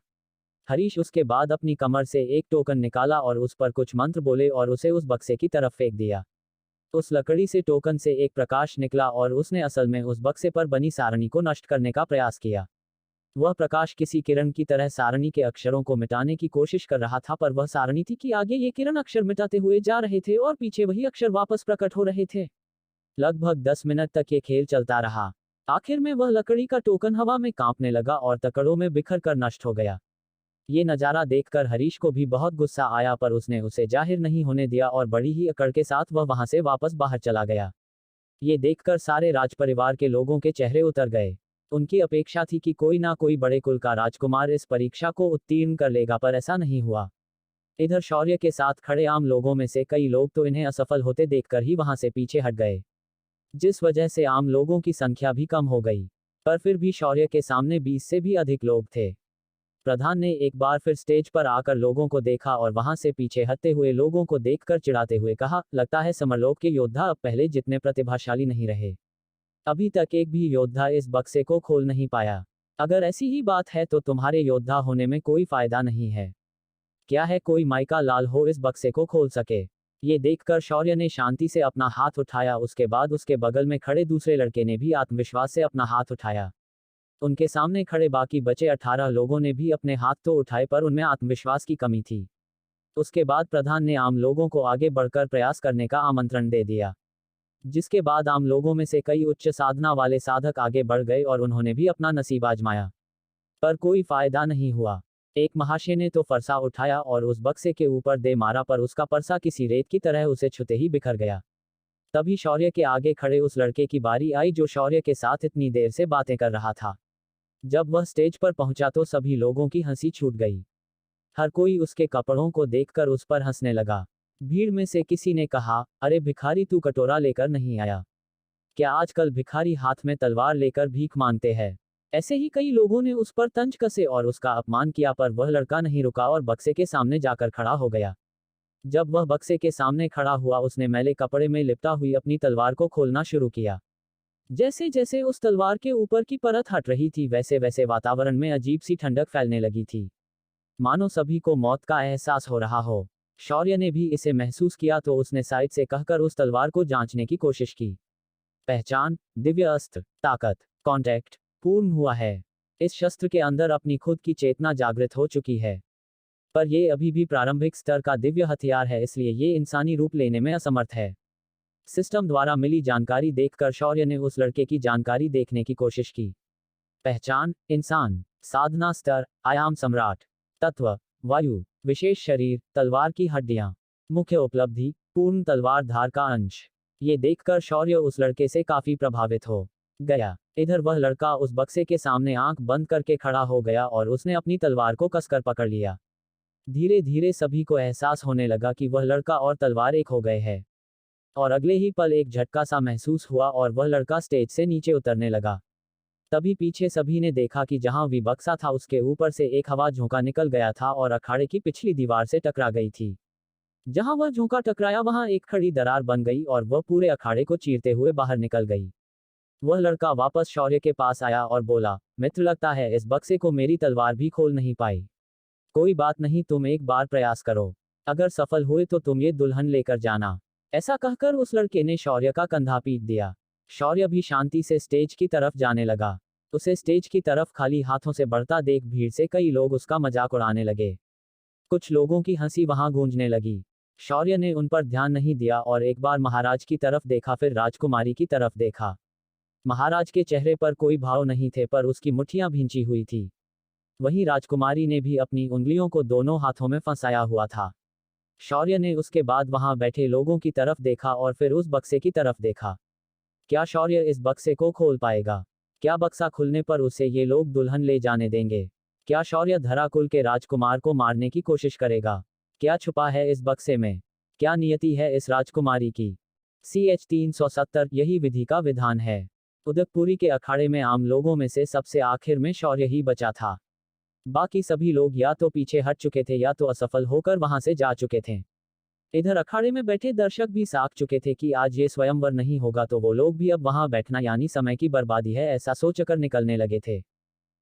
हरीश उसके बाद अपनी कमर से एक टोकन निकाला और उस पर कुछ मंत्र बोले और उसे उस बक्से की तरफ फेंक दिया। उस लकड़ी से टोकन से एक प्रकाश निकला और उसने असल में उस बक्से पर बनी सारणी को नष्ट करने का प्रयास किया। वह प्रकाश किसी किरण की तरह सारणी के अक्षरों को मिटाने की कोशिश कर रहा था, पर वह सारणी थी कि आगे ये किरण अक्षर मिटाते हुए जा रहे थे और पीछे वही अक्षर वापस प्रकट हो रहे थे। लगभग 10 मिनट तक ये खेल चलता रहा। आखिर में वह लकड़ी का टोकन हवा में कांपने लगा और टुकड़ों में बिखर कर नष्ट हो गया। ये नज़ारा देखकर हरीश को भी बहुत गुस्सा आया, पर उसने उसे जाहिर नहीं होने दिया और बड़ी ही अकड़ के साथ वह वहां से वापस बाहर चला गया। ये देखकर सारे राजपरिवार के लोगों के चेहरे उतर गए। उनकी अपेक्षा थी कि कोई ना कोई बड़े कुल का राजकुमार इस परीक्षा को उत्तीर्ण कर लेगा, पर ऐसा नहीं हुआ। इधर शौर्य के साथ खड़े आम लोगों में से कई लोग तो इन्हें असफल होते देखकर ही वहां से पीछे हट गए, जिस वजह से आम लोगों की संख्या भी कम हो गई। पर फिर भी शौर्य के सामने 20 से भी अधिक लोग थे। प्रधान ने एक बार फिर स्टेज पर आकर लोगों को देखा और वहां से पीछे हटते हुए लोगों को देखकर चिढ़ाते हुए कहा, लगता है समरलोक के योद्धा अब पहले जितने प्रतिभाशाली नहीं रहे। अभी तक एक भी योद्धा इस बक्से को खोल नहीं पाया। अगर ऐसी ही बात है तो तुम्हारे योद्धा होने में कोई फायदा नहीं है। क्या है कोई माइका लाल हो इस बक्से को खोल सके? ये देखकर शौर्य ने शांति से अपना हाथ उठाया। उसके बाद उसके बगल में खड़े दूसरे लड़के ने भी आत्मविश्वास से अपना हाथ उठाया। उनके सामने खड़े बाकी बचे 18 लोगों ने भी अपने हाथ तो उठाए, पर उनमें आत्मविश्वास की कमी थी। उसके बाद प्रधान ने आम लोगों को आगे बढ़कर प्रयास करने का आमंत्रण दे दिया, जिसके बाद आम लोगों में से कई उच्च साधना वाले साधक आगे बढ़ गए और उन्होंने भी अपना नसीब आजमाया, पर कोई फायदा नहीं हुआ। एक महाशय ने तो फरसा उठाया और उस बक्से के ऊपर दे मारा, पर उसका परसा किसी रेत की तरह उसे छूते ही बिखर गया। तभी शौर्य के आगे खड़े उस लड़के की बारी आई जो शौर्य के साथ इतनी देर से बातें कर रहा था। जब वह स्टेज पर पहुंचा तो सभी लोगों की हंसी छूट गई। हर कोई उसके कपड़ों को देखकर उस पर हंसने लगा। भीड़ में से किसी ने कहा, अरे भिखारी, तू कटोरा लेकर नहीं आया क्या? आजकल भिखारी हाथ में तलवार लेकर भीख मांगते हैं। ऐसे ही कई लोगों ने उस पर तंज कसे और उसका अपमान किया, पर वह लड़का नहीं रुका और बक्से के सामने जाकर खड़ा हो गया। जब वह बक्से के सामने खड़ा हुआ, उसने मैले कपड़े में लिपटा हुई अपनी तलवार को खोलना शुरू किया। जैसे जैसे उस तलवार के ऊपर की परत हट रही थी, वैसे वैसे वातावरण में अजीब सी ठंडक फैलने लगी थी, मानो सभी को मौत का एहसास हो रहा हो। शौर्य ने भी इसे महसूस किया तो उसने साइड से कहकर उस तलवार को जांचने की कोशिश की। पहचान, दिव्य अस्त्र, ताकत, कॉन्टैक्ट पूर्ण हुआ है। इस शस्त्र के अंदर अपनी खुद की चेतना जागृत हो चुकी है, पर यह अभी भी प्रारंभिक स्तर का दिव्य हथियार है, इसलिए ये इंसानी रूप लेने में असमर्थ है। सिस्टम द्वारा मिली जानकारी देखकर शौर्य ने उस लड़के की जानकारी देखने की कोशिश की। पहचान, इंसान, साधना स्तर, आयाम सम्राट, तत्व, वायु, विशेष शरीर, तलवार की हड्डियां, मुख्य उपलब्धि, पूर्ण तलवार धार का अंश। ये देखकर शौर्य उस लड़के से काफी प्रभावित हो गया। इधर वह लड़का उस बक्से के सामने आंख बंद करके खड़ा हो गया और उसने अपनी तलवार को कसकर पकड़ लिया। धीरे धीरे सभी को एहसास होने लगा कि वह लड़का और तलवार एक हो गए हैं, और अगले ही पल एक झटका सा महसूस हुआ और वह लड़का स्टेज से नीचे उतरने लगा। तभी पीछे सभी ने देखा कि जहां भी बक्सा था उसके ऊपर से एक हवा झोंका निकल गया था और अखाड़े की पिछली दीवार से टकरा गई थी। जहां वह झोंका टकराया वहां एक खड़ी दरार बन गई और वह पूरे अखाड़े को चीरते हुए बाहर निकल गई। वह लड़का वापस शौर्य के पास आया और बोला, मित्र, लगता है इस बक्से को मेरी तलवार भी खोल नहीं पाई। कोई बात नहीं, तुम एक बार प्रयास करो, अगर सफल हुए तो तुम ये दुल्हन लेकर जाना। ऐसा कहकर उस लड़के ने शौर्य का कंधा पीट दिया। शौर्य भी शांति से स्टेज की तरफ जाने लगा। उसे स्टेज की तरफ खाली हाथों से बढ़ता देख भीड़ से कई लोग उसका मजाक उड़ाने लगे। कुछ लोगों की हंसी वहां गूंजने लगी। शौर्य ने उन पर ध्यान नहीं दिया और एक बार महाराज की तरफ देखा, फिर राजकुमारी की तरफ देखा। महाराज के चेहरे पर कोई भाव नहीं थे, पर उसकी मुट्ठियां भींची हुई थी। वहीं राजकुमारी ने भी अपनी उंगलियों को दोनों हाथों में फंसाया हुआ था। शौर्य ने उसके बाद वहां बैठे लोगों की तरफ देखा और फिर उस बक्से की तरफ देखा। क्या शौर्य इस बक्से को खोल पाएगा? क्या बक्सा खुलने पर उसे ये लोग दुल्हन ले जाने देंगे? क्या शौर्य धराकुल के राजकुमार को मारने की कोशिश करेगा? क्या छुपा है इस बक्से में? क्या नियति है इस राजकुमारी की? CH 370 यही विधि का विधान है। उदकपुरी के अखाड़े में आम लोगों में से सबसे आखिर में शौर्य ही बचा था। बाकी सभी लोग या तो पीछे हट चुके थे या तो असफल होकर वहां से जा चुके थे। इधर अखाड़े में बैठे दर्शक भी साख चुके थे कि आज ये स्वयंवर नहीं होगा तो वो लोग भी अब वहां बैठना यानी समय की बर्बादी है ऐसा सोचकर निकलने लगे थे।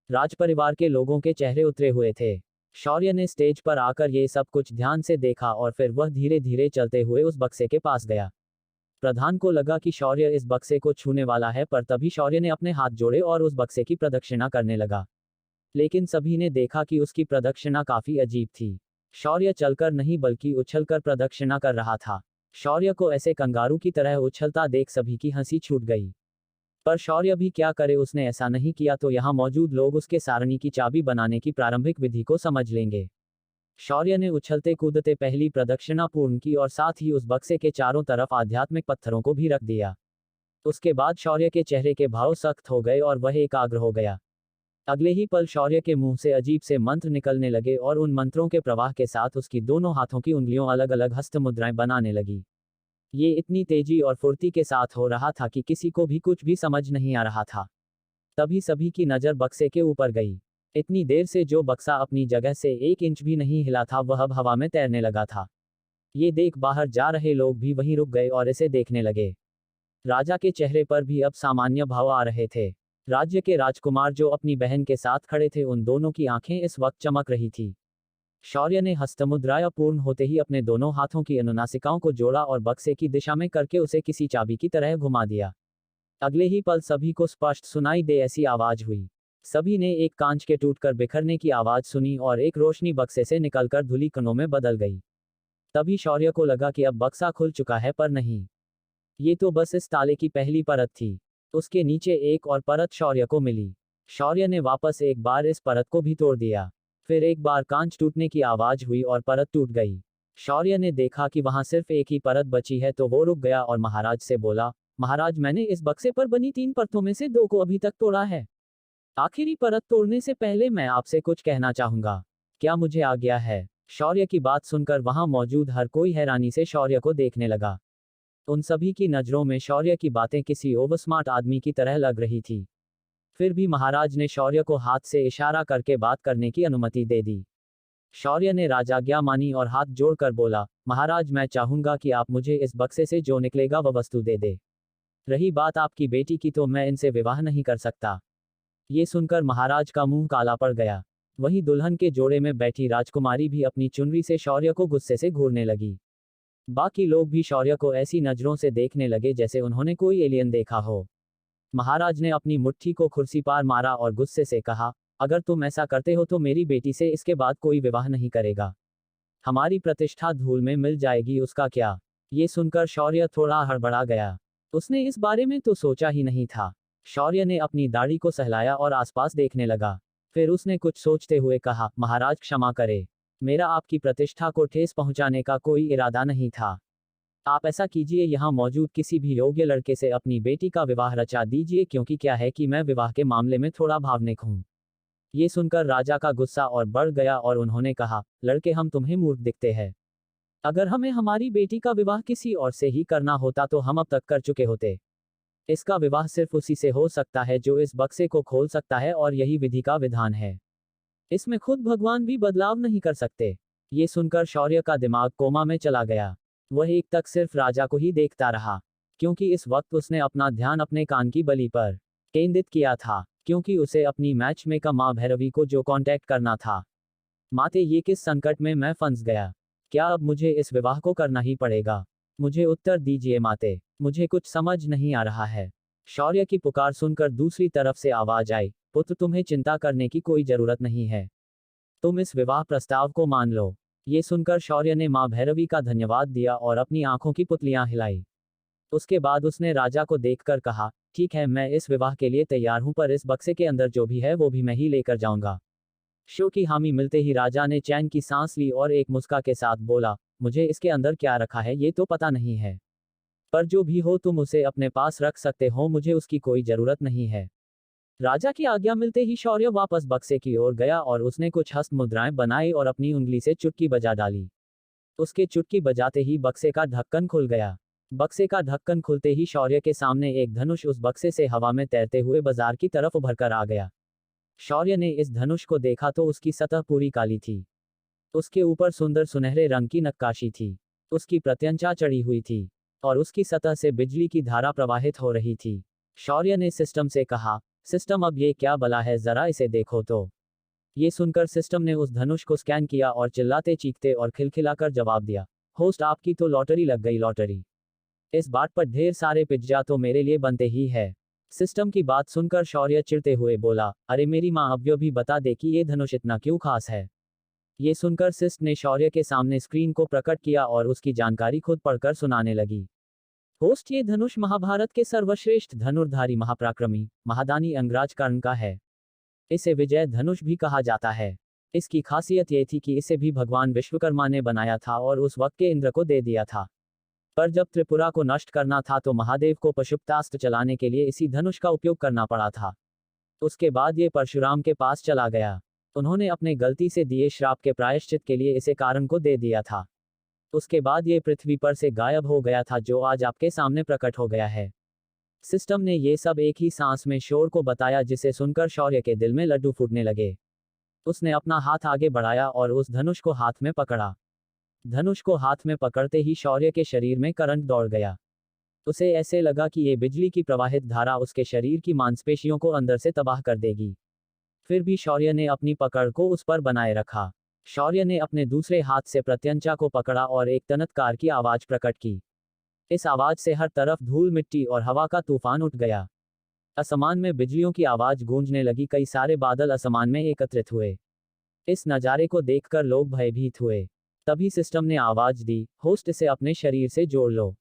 राज परिवार के लोगों के चेहरे उतरे हुए थे। शौर्य ने स्टेज पर आकर ये सब कुछ ध्यान से देखा और फिर वह धीरे धीरे चलते हुए उस बक्से के पास गया। प्रधान को लगा कि शौर्य इस बक्से को छूने वाला है, पर तभी शौर्य ने अपने हाथ जोड़े और उस बक्से की प्रदक्षिणा करने लगा। लेकिन सभी ने देखा कि उसकी प्रदक्षिणा काफी अजीब थी। शौर्य चलकर नहीं बल्कि उछलकर प्रदक्षिणा कर रहा था। शौर्य को ऐसे कंगारू की तरह उछलता देख सभी की हंसी छूट गई। पर शौर्य भी क्या करे, उसने ऐसा नहीं किया तो यहाँ मौजूद लोग उसके सारणी की चाबी बनाने की प्रारंभिक विधि को समझ लेंगे। शौर्य ने उछलते कूदते पहली प्रदक्षिणा पूर्ण की और साथ ही उस बक्से के चारों तरफ आध्यात्मिक पत्थरों को भी रख दिया। उसके बाद शौर्य के चेहरे के भाव सख्त हो गए और वह एकाग्र हो गया। अगले ही पल शौर्य के मुंह से अजीब से मंत्र निकलने लगे और उन मंत्रों के प्रवाह के साथ उसकी दोनों हाथों की उंगलियों अलग अलग हस्त मुद्राएं बनाने लगी। ये इतनी तेजी और फुर्ती के साथ हो रहा था कि किसी को भी कुछ भी समझ नहीं आ रहा था। तभी सभी की नजर बक्से के ऊपर गई। इतनी देर से जो बक्सा अपनी जगह से 1 इंच भी नहीं हिला था वह अब हवा में तैरने लगा था। ये देख बाहर जा रहे लोग भी वहीं रुक गए और इसे देखने लगे। राजा के चेहरे पर भी अब सामान्य भाव आ रहे थे। राज्य के राजकुमार जो अपनी बहन के साथ खड़े थे उन दोनों की आंखें इस वक्त चमक रही थी। शौर्य ने हस्तमुद्राएं पूर्ण होते ही अपने दोनों हाथों की अनुनासिकाओं को जोड़ा और बक्से की दिशा में करके उसे किसी चाबी की तरह घुमा दिया। अगले ही पल सभी को स्पष्ट सुनाई दे ऐसी आवाज हुई। सभी ने एक कांच के टूटकर बिखरने की आवाज सुनी और एक रोशनी बक्से से निकलकर धुली कणों में बदल गई। तभी शौर्य को लगा कि अब बक्सा खुल चुका है, पर नहीं, ये तो बस इस ताले की पहली परत थी। उसके नीचे एक और परत शौर्य को मिली। शौर्य ने वापस एक बार इस परत को भी तोड़ दिया। फिर एक बार कांच टूटने की आवाज हुई और परत टूट गई। शौर्य ने देखा कि वहां सिर्फ एक ही परत बची है तो वो रुक गया और महाराज से बोला, महाराज, मैंने इस बक्से पर बनी 3 परतों में से 2 को अभी तक तोड़ा है। आखिरी परत तोड़ने से पहले मैं आपसे कुछ कहना चाहूंगा, क्या मुझे आज्ञा है? शौर्य की बात सुनकर वहां मौजूद हर कोई हैरानी से शौर्य को देखने लगा। उन सभी की नजरों में शौर्य की बातें किसी ओवरस्मार्ट आदमी की तरह लग रही थी। फिर भी महाराज ने शौर्य को हाथ से इशारा करके बात करने की अनुमति दे दी। शौर्य ने राजाज्ञा मानी और हाथ जोड़कर बोला, महाराज, मैं चाहूंगा कि आप मुझे इस बक्से से जो निकलेगा वह वस्तु दे दे। रही बात आपकी बेटी की तो मैं इनसे विवाह नहीं कर सकता। ये सुनकर महाराज का मुंह काला पड़ गया। वहीं दुल्हन के जोड़े में बैठी राजकुमारी भी अपनी चुनरी से शौर्य को गुस्से से घूरने लगी। बाकी लोग भी शौर्य को ऐसी नजरों से देखने लगे जैसे उन्होंने कोई एलियन देखा हो। महाराज ने अपनी मुट्ठी को कुर्सी पर मारा और गुस्से से कहा, अगर तुम ऐसा करते हो तो मेरी बेटी से इसके बाद कोई विवाह नहीं करेगा। हमारी प्रतिष्ठा धूल में मिल जाएगी, उसका क्या? ये सुनकर शौर्य थोड़ा हड़बड़ा गया। उसने इस बारे में तो सोचा ही नहीं था। शौर्य ने अपनी दाढ़ी को सहलाया और आसपास देखने लगा। फिर उसने कुछ सोचते हुए कहा, महाराज क्षमा करे, मेरा आपकी प्रतिष्ठा को ठेस पहुंचाने का कोई इरादा नहीं था। आप ऐसा कीजिए, यहाँ मौजूद किसी भी योग्य लड़के से अपनी बेटी का विवाह रचा दीजिए, क्योंकि क्या है कि मैं विवाह के मामले में थोड़ा भावनिक हूँ। ये सुनकर राजा का गुस्सा और बढ़ गया और उन्होंने कहा, लड़के हम तुम्हें मूर्ख दिखते हैं। अगर हमें हमारी बेटी का विवाह किसी और से ही करना होता तो हम अब तक कर चुके होते। इसका विवाह सिर्फ उसी से हो सकता है जो इस बक्से को खोल सकता है, और यही विधि का विधान है। इसमें खुद भगवान भी बदलाव नहीं कर सकते। ये सुनकर शौर्य का दिमाग कोमा में चला गया। वह एक तक सिर्फ राजा को ही देखता रहा, क्योंकि इस वक्त उसने अपना ध्यान अपने कान की बलि पर केंद्रित किया था, क्योंकि उसे अपनी मैच मेकर माँ भैरवी को जो कांटेक्ट करना था। माते, ये किस संकट में मैं फंस गया? क्या अब मुझे इस विवाह को करना ही पड़ेगा? मुझे उत्तर दीजिए माते, मुझे कुछ समझ नहीं आ रहा है। शौर्य की पुकार सुनकर दूसरी तरफ से आवाज आई, पुत्र तुम्हें चिंता करने की कोई जरूरत नहीं है, तुम इस विवाह प्रस्ताव को मान लो। ये सुनकर शौर्य ने माँ भैरवी का धन्यवाद दिया और अपनी आंखों की पुतलियां हिलाई। उसके बाद उसने राजा को देखकर कहा, ठीक है, मैं इस विवाह के लिए तैयार हूं, पर इस बक्से के अंदर जो भी है वो भी मैं ही लेकर जाऊंगा। शो की हामी मिलते ही राजा ने चैन की सांस ली और एक मुस्का के साथ बोला, मुझे इसके अंदर क्या रखा है ये तो पता नहीं है, पर जो भी हो तुम उसे अपने पास रख सकते हो, मुझे उसकी कोई जरूरत नहीं है। राजा की आज्ञा मिलते ही शौर्य वापस बक्से की ओर गया और उसने कुछ हस्त मुद्राएं बनाई और अपनी उंगली से चुटकी बजा डाली। उसके चुटकी बजाते ही बक्से का ढक्कन खुल गया। बक्से का ढक्कन खुलते ही शौर्य के सामने एक धनुष उस बक्से से हवा में तैरते हुए बाजार की तरफ उभरकर आ गया। शौर्य ने इस धनुष को देखा तो उसकी सतह पूरी काली थी। उसके ऊपर सुंदर सुनहरे रंग की नक्काशी थी। उसकी प्रत्यंचा चढ़ी हुई थी और उसकी सतह से बिजली की धारा प्रवाहित हो रही थी। शौर्य ने सिस्टम से कहा, सिस्टम अब ये क्या बला है, जरा इसे देखो तो। ये सुनकर सिस्टम ने उस धनुष को स्कैन किया और चिल्लाते चीखते और खिलखिलाकर जवाब दिया, होस्ट आपकी तो लॉटरी लग गई, लॉटरी। इस बात पर ढेर सारे पिज्जा तो मेरे लिए बनते ही है। सिस्टम की बात सुनकर शौर्य चिढ़ते हुए बोला, अरे मेरी माँ, अब यो भी बता दे कि ये धनुष इतना क्यों खास है। ये सुनकर सिस्ट ने शौर्य के सामने स्क्रीन को प्रकट किया और उसकी जानकारी खुद पढ़कर सुनाने लगी। होस्ट, ये धनुष महाभारत के सर्वश्रेष्ठ धनुर्धारी महापराक्रमी महादानी अंगराज कर्ण का है। इसे विजय धनुष भी कहा जाता है। इसकी खासियत ये थी कि इसे भी भगवान विश्वकर्मा ने बनाया था और उस वक्त के इंद्र को दे दिया था। पर जब त्रिपुरा को नष्ट करना था तो महादेव को पशुपतास्त्र चलाने के लिए इसी धनुष का उपयोग करना पड़ा था। उसके बाद ये परशुराम के पास चला गया। उन्होंने अपने गलती से दिए श्राप के प्रायश्चित के लिए इसे कारण को दे दिया था। उसके बाद ये पृथ्वी पर से गायब हो गया था, जो आज आपके सामने प्रकट हो गया है। सिस्टम ने ये सब एक ही सांस में शोर को बताया, जिसे सुनकर शौर्य के दिल में लड्डू फूटने लगे। उसने अपना हाथ आगे बढ़ाया और उस धनुष को हाथ में पकड़ा। धनुष को हाथ में पकड़ते ही शौर्य के शरीर में करंट दौड़ गया। उसे ऐसे लगा कि ये बिजली की प्रवाहित धारा उसके शरीर की मांसपेशियों को अंदर से तबाह कर देगी। फिर भी शौर्य ने अपनी पकड़ को उस पर बनाए रखा। शौर्य ने अपने दूसरे हाथ से प्रत्यंचा को पकड़ा और एक तनत्कार की आवाज प्रकट की। इस आवाज से हर तरफ धूल मिट्टी और हवा का तूफान उठ गया। आसमान में बिजलियों की आवाज गूंजने लगी। कई सारे बादल आसमान में एकत्रित हुए। इस नज़ारे को देखकर लोग भयभीत हुए। तभी सिस्टम ने आवाज दी, होस्ट, इसे अपने शरीर से जोड़ लो।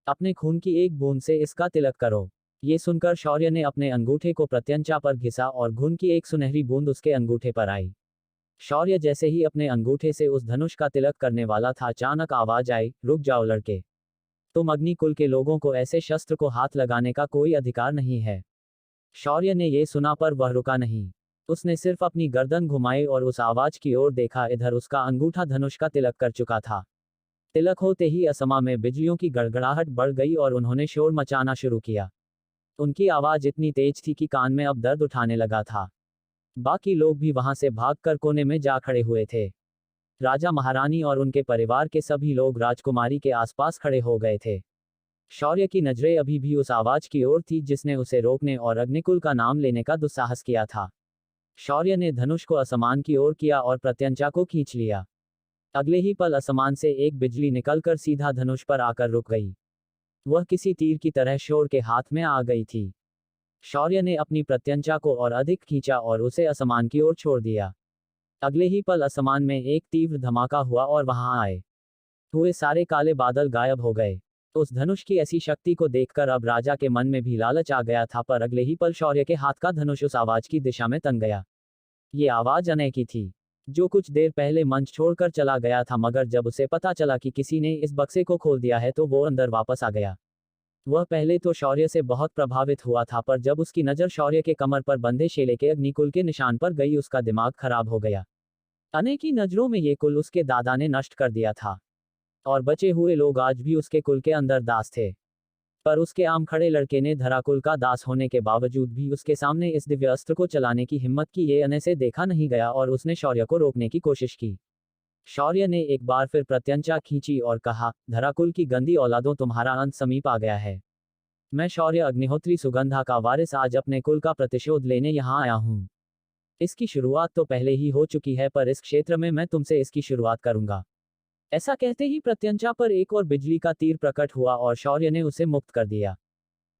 अपने खून की एक बूंद से इसका तिलक करो। ये सुनकर शौर्य ने अपने अंगूठे को प्रत्यंचा पर घिसा और खून की एक सुनहरी बूंद उसके अंगूठे पर आई। शौर्य जैसे ही अपने अंगूठे से उस धनुष का तिलक करने वाला था, अचानक आवाज आई, रुक जाओ लड़के, तुम अग्निकुल के लोगों को ऐसे शस्त्र को हाथ लगाने का कोई अधिकार नहीं है। शौर्य ने ये सुना पर वह रुका नहीं। उसने सिर्फ अपनी गर्दन घुमाई और उस आवाज की ओर देखा। इधर उसका अंगूठा धनुष का तिलक कर चुका था। तिलक होते ही असमा में बिजलियों की गड़गड़ाहट बढ़ गई और उन्होंने शोर मचाना शुरू किया। उनकी आवाज इतनी तेज थी कि कान में अब दर्द उठाने लगा था। बाकी लोग भी वहां से भागकर कोने में जा खड़े हुए थे। राजा महारानी और उनके परिवार के सभी लोग राजकुमारी के आसपास खड़े हो गए थे। शौर्य की नजरें अभी भी उस आवाज की ओर थी जिसने उसे रोकने और अग्निकुल का नाम लेने का दुस्साहस किया था। शौर्य ने धनुष को आसमान की ओर किया और प्रत्यंचा को खींच लिया। अगले ही पल आसमान से एक बिजली निकलकर सीधा धनुष पर आकर रुक गई। वह किसी तीर की तरह शोर के हाथ में आ गई थी। शौर्य ने अपनी प्रत्यंचा को और अधिक खींचा और उसे आसमान की ओर छोड़ दिया। अगले ही पल आसमान में एक तीव्र धमाका हुआ और वहां आए हुए सारे काले बादल गायब हो गए। उस धनुष की ऐसी शक्ति को देखकर अब राजा के मन में भी लालच आ गया था, पर अगले ही पल शौर्य के हाथ का धनुष उस आवाज की दिशा में तन गया। ये आवाज अनय थी, जो कुछ देर पहले मंच छोड़कर चला गया था, मगर जब उसे पता चला कि किसी ने इस बक्से को खोल दिया है तो वो अंदर वापस आ गया। वह पहले तो शौर्य से बहुत प्रभावित हुआ था, पर जब उसकी नज़र शौर्य के कमर पर बंधे शेले के अग्निकुल के निशान पर गई, उसका दिमाग खराब हो गया। अनय की नजरों में ये कुल उसके दादा ने नष्ट कर दिया था और बचे हुए लोग आज भी उसके कुल के अंदर दास थे। पर उसके आम खड़े लड़के ने धराकुल का दास होने के बावजूद भी उसके सामने इस दिव्य अस्त्र को चलाने की हिम्मत की। ये अनय से देखा नहीं गया और उसने शौर्य को रोकने की कोशिश की। शौर्य ने एक बार फिर प्रत्यंचा खींची और कहा, धराकुल की गंदी औलादों, तुम्हारा अंत समीप आ गया है। मैं शौर्य अग्निहोत्री सुगंधा का वारिस आज अपने कुल का प्रतिशोध लेने यहाँ आया हूँ। इसकी शुरुआत तो पहले ही हो चुकी है, पर इस क्षेत्र में मैं तुमसे इसकी शुरुआत करूंगा। ऐसा कहते ही प्रत्यंचा पर एक और बिजली का तीर प्रकट हुआ और शौर्य ने उसे मुक्त कर दिया।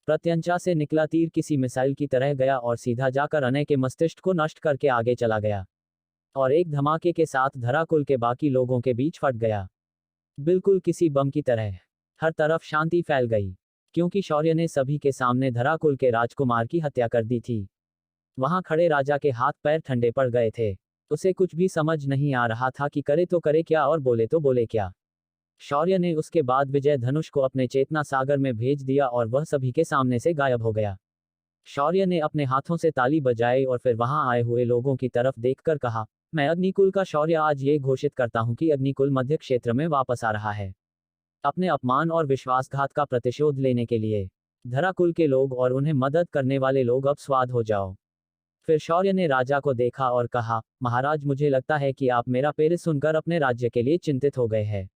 प्रत्यंचा से निकला तीर किसी मिसाइल की तरह गया और सीधा जाकर अनय के मस्तिष्क को नष्ट करके आगे चला गया और एक धमाके के साथ धराकुल के बाकी लोगों के बीच फट गया, बिल्कुल किसी बम की तरह। हर तरफ शांति फैल गई, क्योंकि शौर्य ने सभी के सामने धराकुल के राजकुमार की हत्या कर दी थी। वहां खड़े राजा के हाथ पैर ठंडे पड़ गए थे। उसे कुछ भी समझ नहीं आ रहा था कि करे तो करे क्या और बोले तो बोले क्या। शौर्य ने उसके बाद विजय धनुष को अपने चेतना सागर में भेज दिया और वह सभी के सामने से गायब हो गया। शौर्य ने अपने हाथों से ताली बजाई और फिर वहां आए हुए लोगों की तरफ देखकर कहा, मैं अग्निकुल का शौर्य आज ये घोषित करता हूं कि अग्निकुल मध्य क्षेत्र में वापस आ रहा है, अपने अपमान और विश्वासघात का प्रतिशोध लेने के लिए। धराकुल के लोग और उन्हें मदद करने वाले लोग अब स्वाद हो जाओ। फिर शौर्य ने राजा को देखा और कहा, महाराज, मुझे लगता है कि आप मेरा पेरिस सुनकर अपने राज्य के लिए चिंतित हो गए हैं।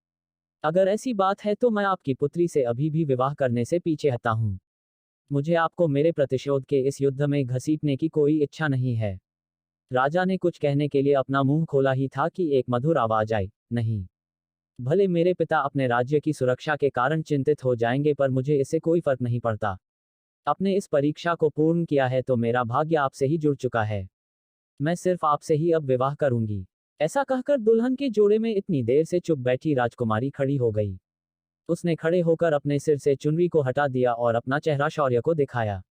अगर ऐसी बात है तो मैं आपकी पुत्री से अभी भी विवाह करने से पीछे हटा हूं। मुझे आपको मेरे प्रतिशोध के इस युद्ध में घसीटने की कोई इच्छा नहीं है। राजा ने कुछ कहने के लिए अपना मुंह खोला ही था कि एक मधुर आवाज आई, नहीं, भले मेरे पिता अपने राज्य की सुरक्षा के कारण चिंतित हो जाएंगे, पर मुझे इससे कोई फर्क नहीं पड़ता। आपने इस परीक्षा को पूर्ण किया है तो मेरा भाग्य आपसे ही जुड़ चुका है। मैं सिर्फ आपसे ही अब विवाह करूंगी। ऐसा कहकर दुल्हन के जोड़े में इतनी देर से चुप बैठी राजकुमारी खड़ी हो गई। उसने खड़े होकर अपने सिर से चुनरी को हटा दिया और अपना चेहरा शौर्य को दिखाया।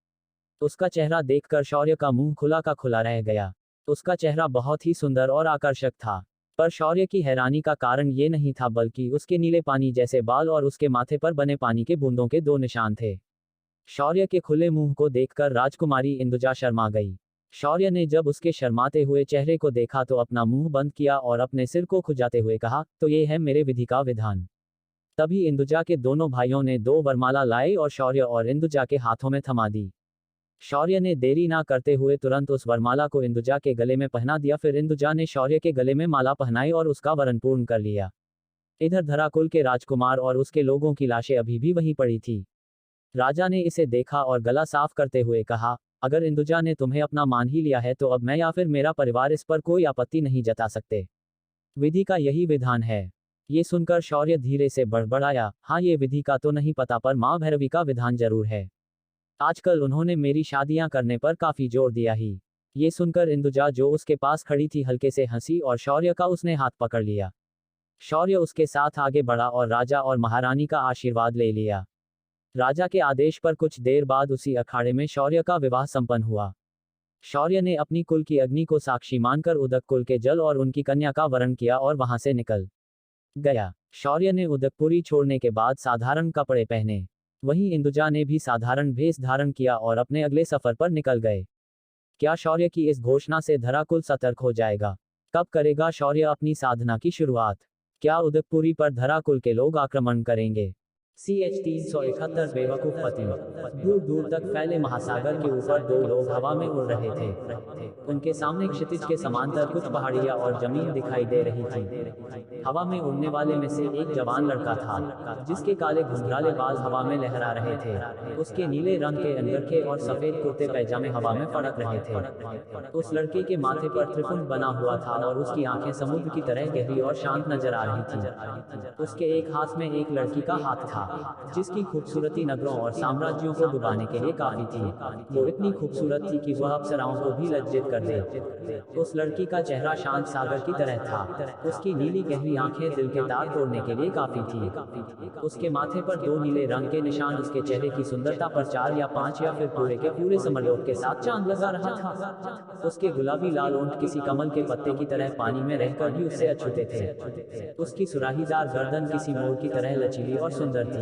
उसका चेहरा देखकर शौर्य का मुंह खुला का खुला रह गया। उसका चेहरा बहुत ही सुंदर और आकर्षक था, पर शौर्य की हैरानी का कारण ये नहीं था, बल्कि उसके नीले पानी जैसे बाल और उसके माथे पर बने पानी के बूंदों के 2 निशान थे। शौर्य के खुले मुंह को देखकर राजकुमारी इंदुजा शर्मा गई। शौर्य ने जब उसके शर्माते हुए चेहरे को देखा तो अपना मुंह बंद किया और अपने सिर को खुजाते हुए कहा, तो ये है मेरे विधि का विधान। तभी इंदुजा के दोनों भाइयों ने 2 वरमाला लाई और शौर्य और इंदुजा के हाथों में थमा दी। शौर्य ने देरी ना करते हुए तुरंत उस वरमाला को इंदुजा के गले में पहना दिया। फिर इंदुजा ने शौर्य के गले में माला पहनाई और उसका वरण पूर्ण कर लिया। इधर धराकुल के राजकुमार और उसके लोगों की लाशें अभी भी वहीं पड़ी थी। राजा ने इसे देखा और गला साफ करते हुए कहा, अगर इंदुजा ने तुम्हें अपना मान ही लिया है तो अब मैं या फिर मेरा परिवार इस पर कोई आपत्ति नहीं जता सकते। विधि का यही विधान है। ये सुनकर शौर्य धीरे से बड़बड़ाया, हाँ, ये विधि का तो नहीं पता, पर माँ भैरवी का विधान जरूर है। आजकल उन्होंने मेरी शादियां करने पर काफी जोर दिया ही। ये सुनकर इंदुजा जो उसके पास खड़ी थी हल्के से हंसी और शौर्य का उसने हाथ पकड़ लिया। शौर्य उसके साथ आगे बढ़ा और राजा और महारानी का आशीर्वाद ले लिया। राजा के आदेश पर कुछ देर बाद उसी अखाड़े में शौर्य का विवाह संपन्न हुआ। शौर्य ने अपनी कुल की अग्नि को साक्षी मानकर उदक कुल के जल और उनकी कन्या का वरण किया और वहां से निकल गया। शौर्य ने उदकपुरी छोड़ने के बाद साधारण कपड़े पहने। वहीं इंदुजा ने भी साधारण भेष धारण किया और अपने अगले सफर पर निकल गए। क्या शौर्य की इस घोषणा से धराकुल सतर्क हो जाएगा? कब करेगा शौर्य अपनी साधना की शुरुआत? क्या उदकपुरी पर धराकुल के लोग आक्रमण करेंगे? CH 371 बेवकूफ पति। दूर दूर तक फैले महासागर के ऊपर दो लोग हवा में उड़ रहे थे। उनके सामने क्षितिज के समांतर कुछ पहाड़ियां और जमीन दिखाई दे रही थी। हवा में उड़ने वाले में से एक जवान लड़का था जिसके काले घुंघराले बाल हवा में लहरा रहे थे। उसके नीले रंग के अंगरखे और सफेद कुर्ते पैजामे हवा में फड़क रहे थे। उस लड़के के माथे पर त्रिपुंड बना हुआ था और उसकी आंखें समुद्र की तरह गहरी और शांत नजर आ रही थी। उसके एक हाथ में एक लड़की का हाथ था जिसकी खूबसूरती नगरों और साम्राज्यों को डुबाने के लिए काफी थी। वो इतनी खूबसूरत थी कि वह अप्सराओं को भी लज्जित कर दे। उस लड़की का चेहरा शांत सागर की तरह था। उसकी नीली गहरी आंखें दिल के तार तोड़ने के लिए काफी थी। उसके माथे पर दो नीले रंग के निशान उसके चेहरे की सुंदरता पर 4 या 5 या फिर पूरे के पूरे समलोक के साथ चांद लगा रहा था। उसके गुलाबी लाल ओंठ किसी कमल के पत्ते की तरह पानी में रहकर भी उससे अछूते थे। उसकी सुराहीदार गर्दन किसी मोर की तरह लचीली और सुंदर थी।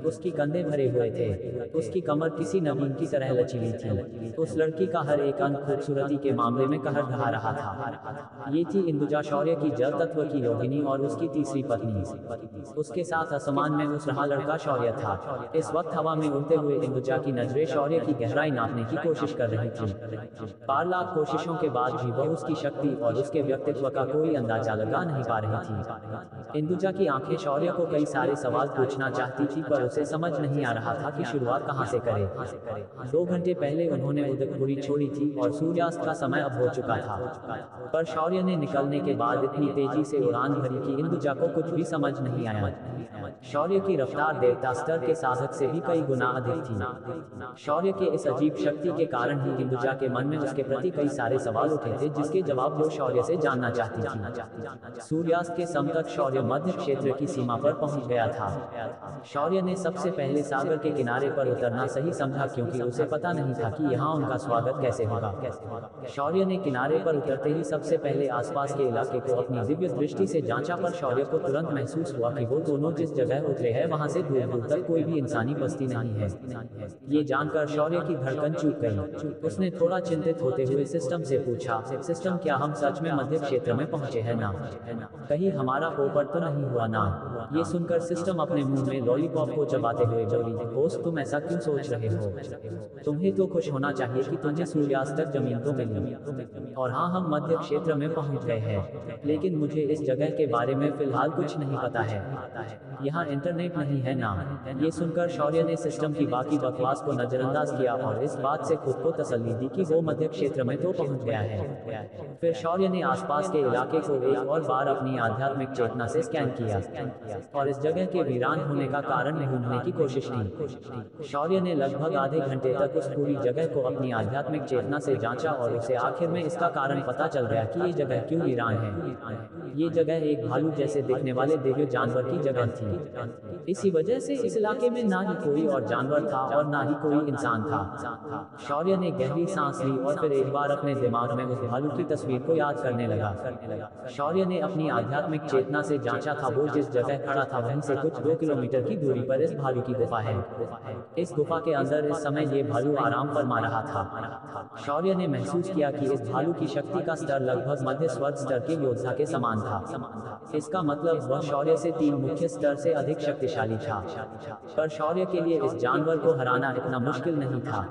उसकी कंधे भरे हुए थे। उसकी कमर किसी नवीन की तरह लचीली थी। उस लड़की का हर एक अंग खूबसूरती के मामले में कहर ढहा रहा था। ये थी इंदुजा शौर्य की जल तत्व की योगिनी और उसकी तीसरी पत्नी। उसके साथ आसमान में उस रहा लड़का शौर्य था। इस वक्त हवा में उड़ते हुए इंदुजा की नजरें शौर्य की गहराई नापने की कोशिश कर रही थी। पार लाख कोशिशों के बाद भी वह उसकी शक्ति और उसके व्यक्तित्व का कोई अंदाजा लगा नहीं पा रही थी। इंदुजा की आंखें शौर्य को कई सारे सवाल पूछना चाहती थी पर उसे समझ नहीं आ रहा था कि शुरुआत कहां से करे। 2 घंटे पहले उन्होंने उदयपुरी छोड़ी थी और सूर्यास्त का समय अब हो चुका था। पर शौर्य ने निकलने के बाद इतनी तेजी से उड़ान भरी कि इंदुजा को कुछ भी समझ नहीं आया। शौर्य की रफ्तार देवता स्तर के साधक से भी कई गुना अधिक थी। शौर्य के इस अजीब शक्ति के कारण ही इंदुजा के मन में उसके प्रति कई सारे सवाल उठे थे जिसके जवाब वो शौर्य से जानना चाहती थी। सूर्यास्त के सम तक शौर्य मध्य क्षेत्र की सीमा पर पहुंच गया था। शौर्य ने सबसे पहले सागर के किनारे पर उतरना सही समझा क्योंकि उसे पता नहीं था कि यहाँ उनका स्वागत कैसे होगा। शौर्य ने किनारे पर उतरते ही सबसे पहले आसपास के इलाके को अपनी दिव्य दृष्टि से जांचा पर शौर्य को तुरंत महसूस हुआ कि वो दोनों जिस जगह उतरे हैं वहां से दूर दूर तक कोई भी इंसानी बस्ती नहीं है। ये जानकर शौर्य की धड़कन चूक गई। उसने थोड़ा चिंतित होते हुए सिस्टम से पूछा, सिस्टम क्या हम सच में मध्य क्षेत्र में पहुंचे हैं ना? कहीं हमारा पोपट तो नहीं हुआ ना? ये सुनकर सिस्टम अपने मुंह में लॉलीपॉप को चबाते हुए बोली, होस्ट तुम ऐसा क्यों सोच रहे हो? तुम्हें तो खुश होना चाहिए कि तुम्हें सूर्यास्त तक जमीन तो मिली। और हाँ, हम मध्य क्षेत्र में पहुंच गए हैं, लेकिन मुझे इस जगह के बारे में फिलहाल कुछ नहीं पता है। यहाँ इंटरनेट नहीं है ना? ये सुनकर शौर्य ने सिस्टम की बाकी बकवास को नजरअंदाज किया और इस बात से खुद को तसल्ली दी कि वो मध्य क्षेत्र में तो पहुंच गया है। फिर शौर्य ने आसपास के इलाके को एक और बार अपनी आध्यात्मिक चेतना से स्कैन किया और इस जगह के वीरान होने का कारण ढूंढने की कोशिश की। शौर्य ने लगभग आधे घंटे तक उस पूरी जगह को अपनी आध्यात्मिक चेतना से जांचा और उसे आखिर में इसका कारण पता चल गया कि ये जगह क्यों वीरान है। ये जगह एक भालू जैसे दिखने वाले दिव्य जानवर की जगह थी। इसी वजह से इस इलाके में ना ही कोई और जानवर था और ना ही कोई इंसान था। शौर्य ने गहरी सांस ली और फिर एक बार अपने दिमाग में उस भालू की तस्वीर को याद करने लगा। शौर्य ने अपनी आध्यात्मिक चेतना से जांचा था वो जिस जगह खड़ा था वहीं से कुछ 2 किलोमीटर की दूरी पर इस भालू की गुफा है। इस गुफा के अंदर इस समय ये भालू आराम फरमा रहा था। शौर्य ने महसूस किया कि इस भालू की शक्ति का स्तर लगभग मध्य स्वर्ग स्तर के योद्धा के समान था। इसका मतलब वह शौर्य से 3 मुख्य स्तर से अधिक शक्तिशाली था। पर शौर्य के लिए इस जानवर को हराना इतना मुश्किल नहीं था।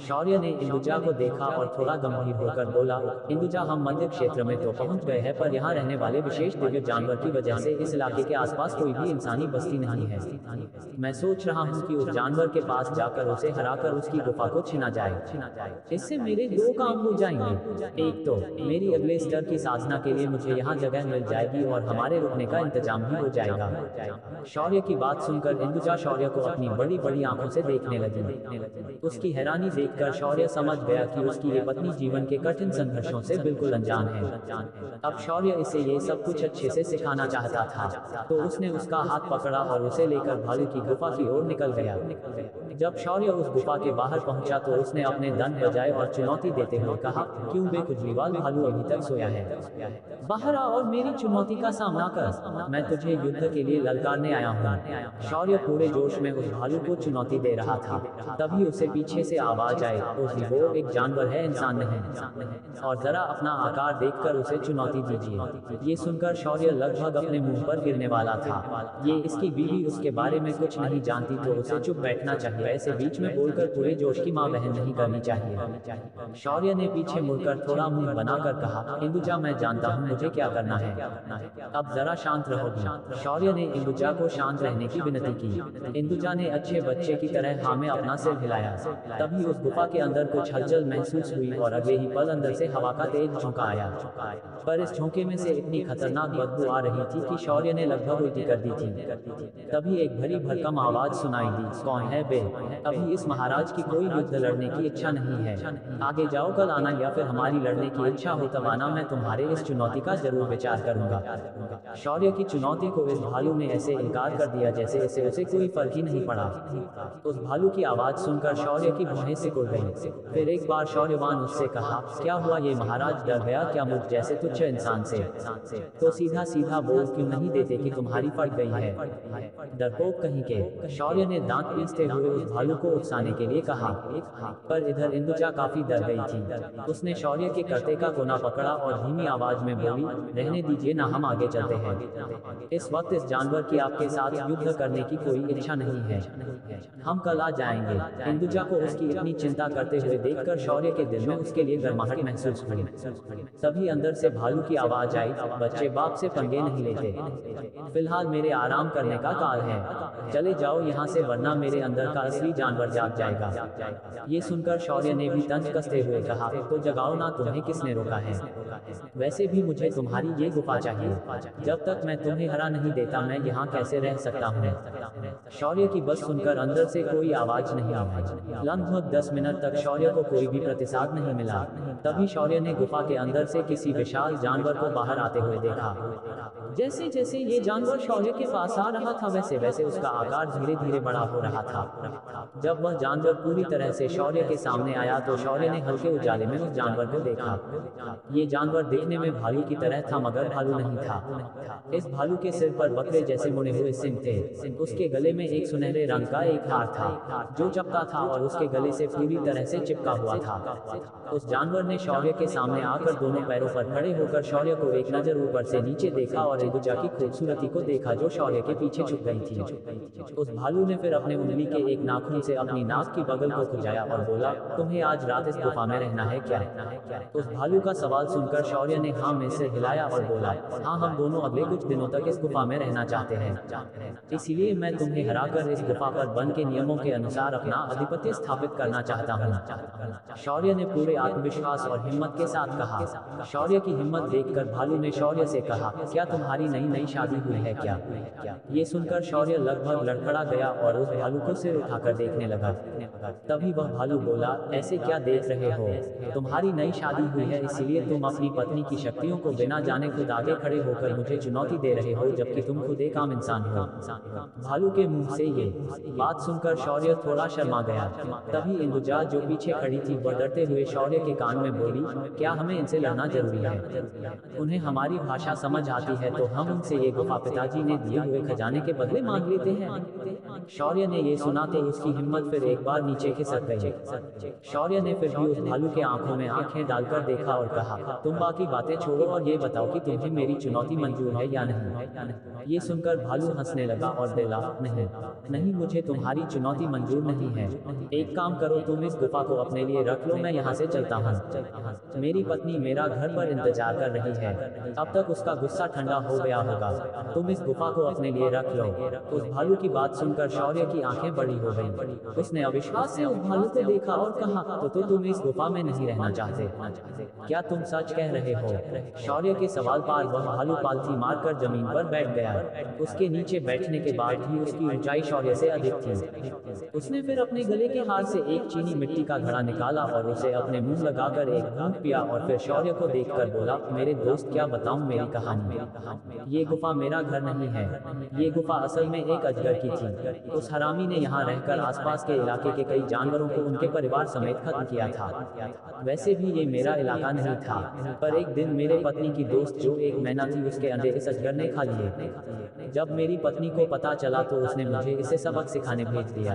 शौर्य ने इंदुजा को देखा और थोड़ा गंभीर होकर बोला, इंदुजा, हम मध्य क्षेत्र में तो पहुंच गए हैं पर यहाँ रहने वाले विशेष दिव्य जानवर की वजह से इस इलाके के आसपास कोई भी इंसानी बस्ती नहीं है। मैं सोच रहा हूँ कि उस जानवर के पास जाकर उसे हराकर उसकी गुफा को छीना जाए। इससे मेरे 2 काम हो जाएंगे। एक तो मेरी अगले स्तर की साधना के लिए मुझे यहाँ जगह मिल जाएगी और हमारे रुकने का इंतजाम भी हो जाएगा। शौर्य की बात सुनकर इंदुजा शौर्य को अपनी बड़ी बड़ी आंखों से देखने लगी। उसकी हैरानी देखकर शौर्य समझ गया कि उसकी ये पत्नी जीवन के कठिन संघर्षों से बिल्कुल अनजान है। अब शौर्य इसे ये सब कुछ अच्छे से सिखाना चाहता था, तो उसने उसका हाथ पकड़ा और उसे लेकर भालू की गुफा की ओर निकल गया। जब शौर्य उस गुफा के बाहर पहुंचा तो उसने अपने दंड बजाए और चुनौती देते हुए कहा, क्यों बे कुजलीवाल, भालू अभी तक सोया है? बाहर आ और मेरी चुनौती का सामना कर, मैं तुझे युद्ध के लिए ललकारने आया हूँ। शौर्य पूरे जोश में उस भालू को चुनौती दे रहा था। तभी उसे पीछे से आवाज आई, वो एक जानवर है, इंसान नहीं, और जरा अपना आकार देखकर उसे चुनौती दीजिए। ये सुनकर शौर्य लगभग अपने मुंह पर गिरने वाला था। ये इसकी बीवी उसके बारे में कुछ नहीं जानती तो उसे चुप बैठना चाहिए, ऐसे बीच में बोलकर पूरे जोश की माँ बहन नहीं करनी चाहिए। शौर्य ने पीछे मुड़कर थोड़ा मुंह बनाकर कहा, इंदुजा मैं जानता हूँ मुझे क्या करना है, अब जरा शांत रहोगी। शौर्य ने इंदुजा को शांत रहने की विनती की। इंदुजा ने अच्छे बच्चे की तरह हाँ में अपना सिर हिलाया। तभी उस गुफा के अंदर कुछ हलचल महसूस हुई और अगले ही पल अंदर से हवा का तेज झोंका आया। पर इस झोंके में से इतनी खतरनाक बदबू आ रही थी कि शौर्य ने लगभग उल्टी कर दी थी। तभी एक भरी भरकम आवाज सुनाई दी, कौन है बे? अभी इस महाराज की कोई युद्ध लड़ने की इच्छा नहीं है, आगे जाओ, कल आना, या फिर हमारी लड़ने की इच्छा हो तब आना, मैं तुम्हारे इस चुनौती का जरूर विचार करूंगा। शौर्य की चुनौती को इस भालू ने ऐसे इनकार कर दिया जैसे इसे उसे कोई फर्क ही नहीं पड़ा। उस भालू की आवाज सुनकर शौर्य की भौहें सिकुड़ गईं। फिर एक बार शौर्यवान उससे कहा, क्या हुआ ये महाराज, डर गया क्या मुझ जैसे तुच्छ इंसान से? तो सीधा सीधा बोल क्यों नहीं देते कि तुम्हारी फट गई है, डरपोक कहीं के। शौर्य ने दांत पीसते हुए उस भालू को उकसाने के लिए कहा। पर इधर इंदुजा काफी डर गई थी। उसने शौर्य के करते का कोना पकड़ा और धीमी आवाज में बोली, रहने दीजिए ना, हम आगे चलते हैं। इस वक्त इस जानवर की आपके साथ युद्ध करने की कोई इच्छा नहीं है, हम कल आ जाएंगे। इंदुजा को उसकी इतनी चिंता करते हुए देखकर शौर्य के दिल में उसके लिए गर्माहट महसूस हुई। तभी अंदर से भालू की आवाज आई, बच्चे बाप से पंगे नहीं लेते, फिलहाल मेरे आराम करने का काल है, चले जाओ यहाँ से वरना मेरे अंदर का असली जानवर जाग जाएगा। ये सुनकर शौर्य ने भी तंज कसते हुए कहा, तो जगाओ ना, तुम्हें किसने रोका है? वैसे भी मुझे तुम्हारी ये गुफा चाहिए, जब तक मैं तुम्हें हरा नहीं देता मैं यहाँ कैसे रह सकता हूँ? शौर्य की बस सुनकर अंदर से कोई आवाज नहीं आई। लगभग 10 मिनट तक शौर्य को कोई भी प्रतिसाद नहीं मिला। तभी शौर्य ने गुफा के अंदर से किसी विशाल जानवर को बाहर आते हुए देखा। जैसे जैसे ये जानवर शौर्य के पास आ रहा था वैसे वैसे उसका आकार धीरे धीरे बड़ा हो रहा था। जब वह जानवर पूरी तरह से शौर्य के सामने आया तो शौर्य ने हल्के उजाले में उस जानवर को देखा। ये जानवर दिखने में भालू की तरह था मगर भालू नहीं था। इस भालू के सिर पर बकरे जैसे मुड़े हुए सिंग थे। उसके गले में एक सुनहरे रंग का एक हार था जो चपटा था और उसके गले से पूरी तरह से चिपका हुआ था। उस जानवर ने शौर्य के सामने आकर दोनों पैरों पर खड़े होकर शौर्य को एक नजर ऊपर से नीचे देखा और इंदुजा की खूबसूरती को देखा जो शौर्य के पीछे छुप गई थी। उस भालू ने फिर अपने उंगली के एक नाखून से अपनी नाक की बगल को खुजाया और बोला, तुम्हें आज रात इस गुफा में रहना है क्या? उस भालू का सवाल सुनकर शौर्य ने हाँ में से हिलाया और बोला, हाँ, हम दोनों अगले कुछ दिनों तक इस गुफा में रहना चाहते हैं, इसीलिए मैं तुम्हें हराकर इस गुफा पर वन के नियमों के अनुसार अपना आधिपत्य स्थापित करना चाहता हूँ। शौर्य ने पूरे आत्मविश्वास और हिम्मत के साथ कहा। शौर्य की हिम्मत देखकर भालू ने शौर्य से कहा, क्या तुम्हारी नई शादी हुई है क्या? ये सुनकर शौर्य लगभग लड़खड़ा गया और उस भालू को सिर उठाकर देखने लगा। तभी वह भालू बोला, ऐसे क्या देख रहे हो? तुम्हारी नई शादी हुई है इसीलिए तुम अपनी पत्नी की शक्तियों को बिना जाने खुद आगे खड़े होकर मुझे चुनौती दे रहे हो जबकि तुम खुद एक आम इंसान हो। भालू के मुंह से ये बात सुनकर शौर्य थोड़ा शर्मा गया। तभी इंदुजा जो पीछे खड़ी थी वह डरते हुए शौर्य के कान में बोली, क्या हमें इनसे लड़ना जरूरी है? उन्हें हमारी भाषा समझ आती है तो हम उनसे ये गुफा पिताजी ने दिए हुए खजाने के बदले मांग लेते हैं। शौर्य ने ये सुना तो उसकी हिम्मत फिर एक बार नीचे खिसक गई। शौर्य ने फिर भी उस भालू के आंखों में आंखें डालकर देखा और कहा, तुम बाकी बातें छोड़ो और ये बताओ कि तुम्हें मेरी चुनौती मंजूर है या नहीं? ये सुनकर भालू हंसने लगा और बोला, नहीं, मुझे तुम्हारी चुनौती मंजूर नहीं है। एक काम करो, तुम इस गुफा को अपने लिए रख लो, मैं यहाँ से चलता हूँ। मेरी पत्नी मेरा घर पर इंतजार कर रही है, अब तक उसका गुस्सा ठंडा हो गया होगा। तुम इस गुफा को अपने लिए रख लो। उस भालू की बात सुनकर शौर्य की आंखें बड़ी हो गईं। उसने अविश्वास से उस भालू को देखा और कहा, तो तुम इस गुफा में नहीं रहना चाहते? क्या तुम सच कह रहे हो? शौर्य के सवाल पर वह भालू पालथी मारकर जमीन पर बैठ गया। उसके नीचे बैठने के बाद भी उसकी ऊंचाई शौर्य से अधिक थी। उसने फिर अपने गले के हार से एक चीनी मिट्टी का घड़ा निकाला और उसे अपने मुंह लगाकर एक घूंट पिया और फिर शौर्य को देखकर बोला, मेरे दोस्त क्या बताऊं मेरी कहानी। ये गुफा मेरा घर नहीं है, ये गुफा असल में एक अजगर की थी। उस हरामी ने यहाँ रहकर आसपास के इलाके के कई जानवरों को उनके परिवार समेत खत्म किया था। वैसे भी ये मेरा इलाका नहीं था, पर एक दिन मेरे पत्नी की दोस्त दोस्त जो एक मैना थी उसके अंडे इस अजगर ने खा लिए। जब मेरी पत्नी को पता चला तो उसने मुझे इसे सबक सिखाने भेज दिया।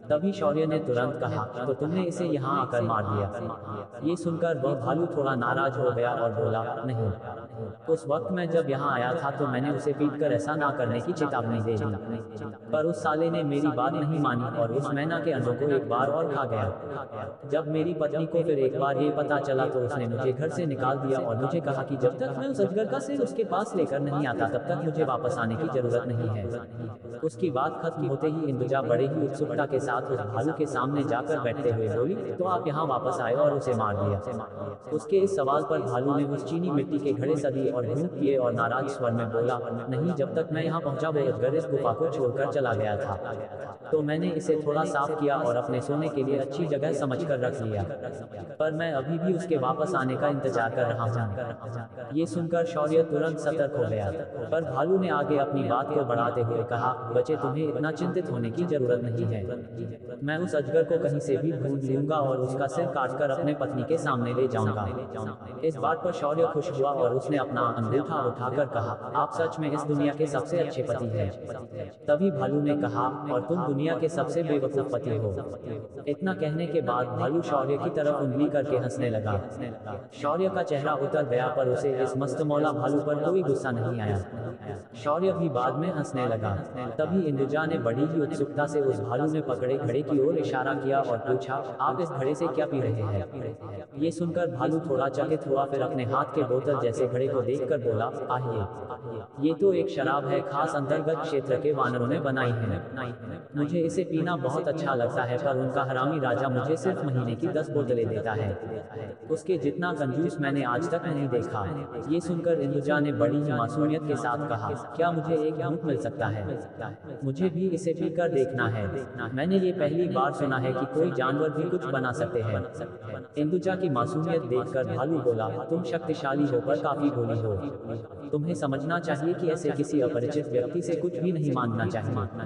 तभी शौर्य ने तुरंत कहा, तो तुमने इसे यहाँ आकर मार दिया। ये सुनकर वह भालू थोड़ा नाराज हो गया और बोला, नहीं, उस वक्त मैं जब यहाँ आया था तो मैंने उसे पीटकर ऐसा ना करने की चेतावनी दे दी, पर उस साले ने मेरी बात नहीं मानी और उस मैना के अंडों को एक बार और खा गया। जब मेरी पत्नी को फिर एक बार ये पता चला तो उसने मुझे घर से निकाल दिया और मुझे कहा कि जब तक मैं उस अजगर का सिर उसके पास लेकर नहीं आता तब तक मुझे वापस आने की जरूरत नहीं है। उसकी बात खत्म होते ही इंदुजा बड़े ही उत्सुकता के साथ उस भालू के सामने जाकर बैठते हुए बोली, तो आप यहाँ वापस आए और उसे मार दिया। उसके इस सवाल पर भालू ने उस चीनी मिट्टी के घड़े सदी और घूम किए और नाराज स्वर में बोला, नहीं, जब तक मैं यहाँ पहुंचा वो अजगर इस गुफा को छोड़कर चला गया था, तो मैंने इसे थोड़ा साफ किया और अपने सोने के लिए अच्छी जगह समझकर रख लिया, पर मैं अभी भी उसके वापस आने का इंतजार कर रहा हूँ। ये सुनकर शौर्य तुरंत सतर्क हो गया, पर भालू ने आगे अपनी बात को बढ़ाते हुए कहा, बच्चे, तुम्हें इतना चिंतित होने की जरूरत नहीं है। मैं उस अजगर को कहीं से भी ढूंढ लूंगा और उसका सिर काटकर अपने पत्नी के सामने ले जाऊंगा। इस बात पर शौर्य खुश हुआ और उसने अपना अंगूठा उठाकर कहा, आप सच में इस दुनिया के सबसे अच्छे पति हैं। तभी भालू ने कहा, और तुम दुनिया के सबसे बेवकूफ पति हो। इतना कहने के बाद भालू शौर्य की तरफ उंगली करके हंसने लगा। शौर्य का चेहरा उतर गया पर उसे इस मस्तमौला भालू पर कोई गुस्सा नहीं आया। शौर्य भी बाद में हंसने लगा। तभी इंदुजा ने बड़ी ही उत्सुकता से उस भालू ने पकड़े घड़े की ओर इशारा किया और पूछा, आप इस घड़े से क्या पी रहे हैं? ये सुनकर भालू थोड़ा चकित हुआ, फिर अपने हाथ के बोतल जैसे घड़े को देखकर बोला, आइए, ये तो एक शराब है, खास अंतर्गत क्षेत्र के वानरों ने बनाई है। मुझे इसे पीना बहुत अच्छा लगता है, पर उनका हरामी राजा मुझे सिर्फ महीने की 10 बोतलें देता है। उसके जितना कंजूस मैंने आज तक नहीं देखा। ये सुनकर इंदुजा ने बड़ी ही मासूमियत के साथ कहा, क्या मुझे एक घूंट मिल सकता है? मुझे भी इसे पीकर देखना है। मैंने ये पहली बार सुना है कि कोई जानवर भी कुछ बना सकते हैं। इंदुजा की मासूमियत देखकर भालू बोला, तुम शक्तिशाली हो पर काफी भोली हो। तुम्हें समझना चाहिए कि ऐसे किसी अपरिचित व्यक्ति से कुछ भी नहीं मांगना चाहिए।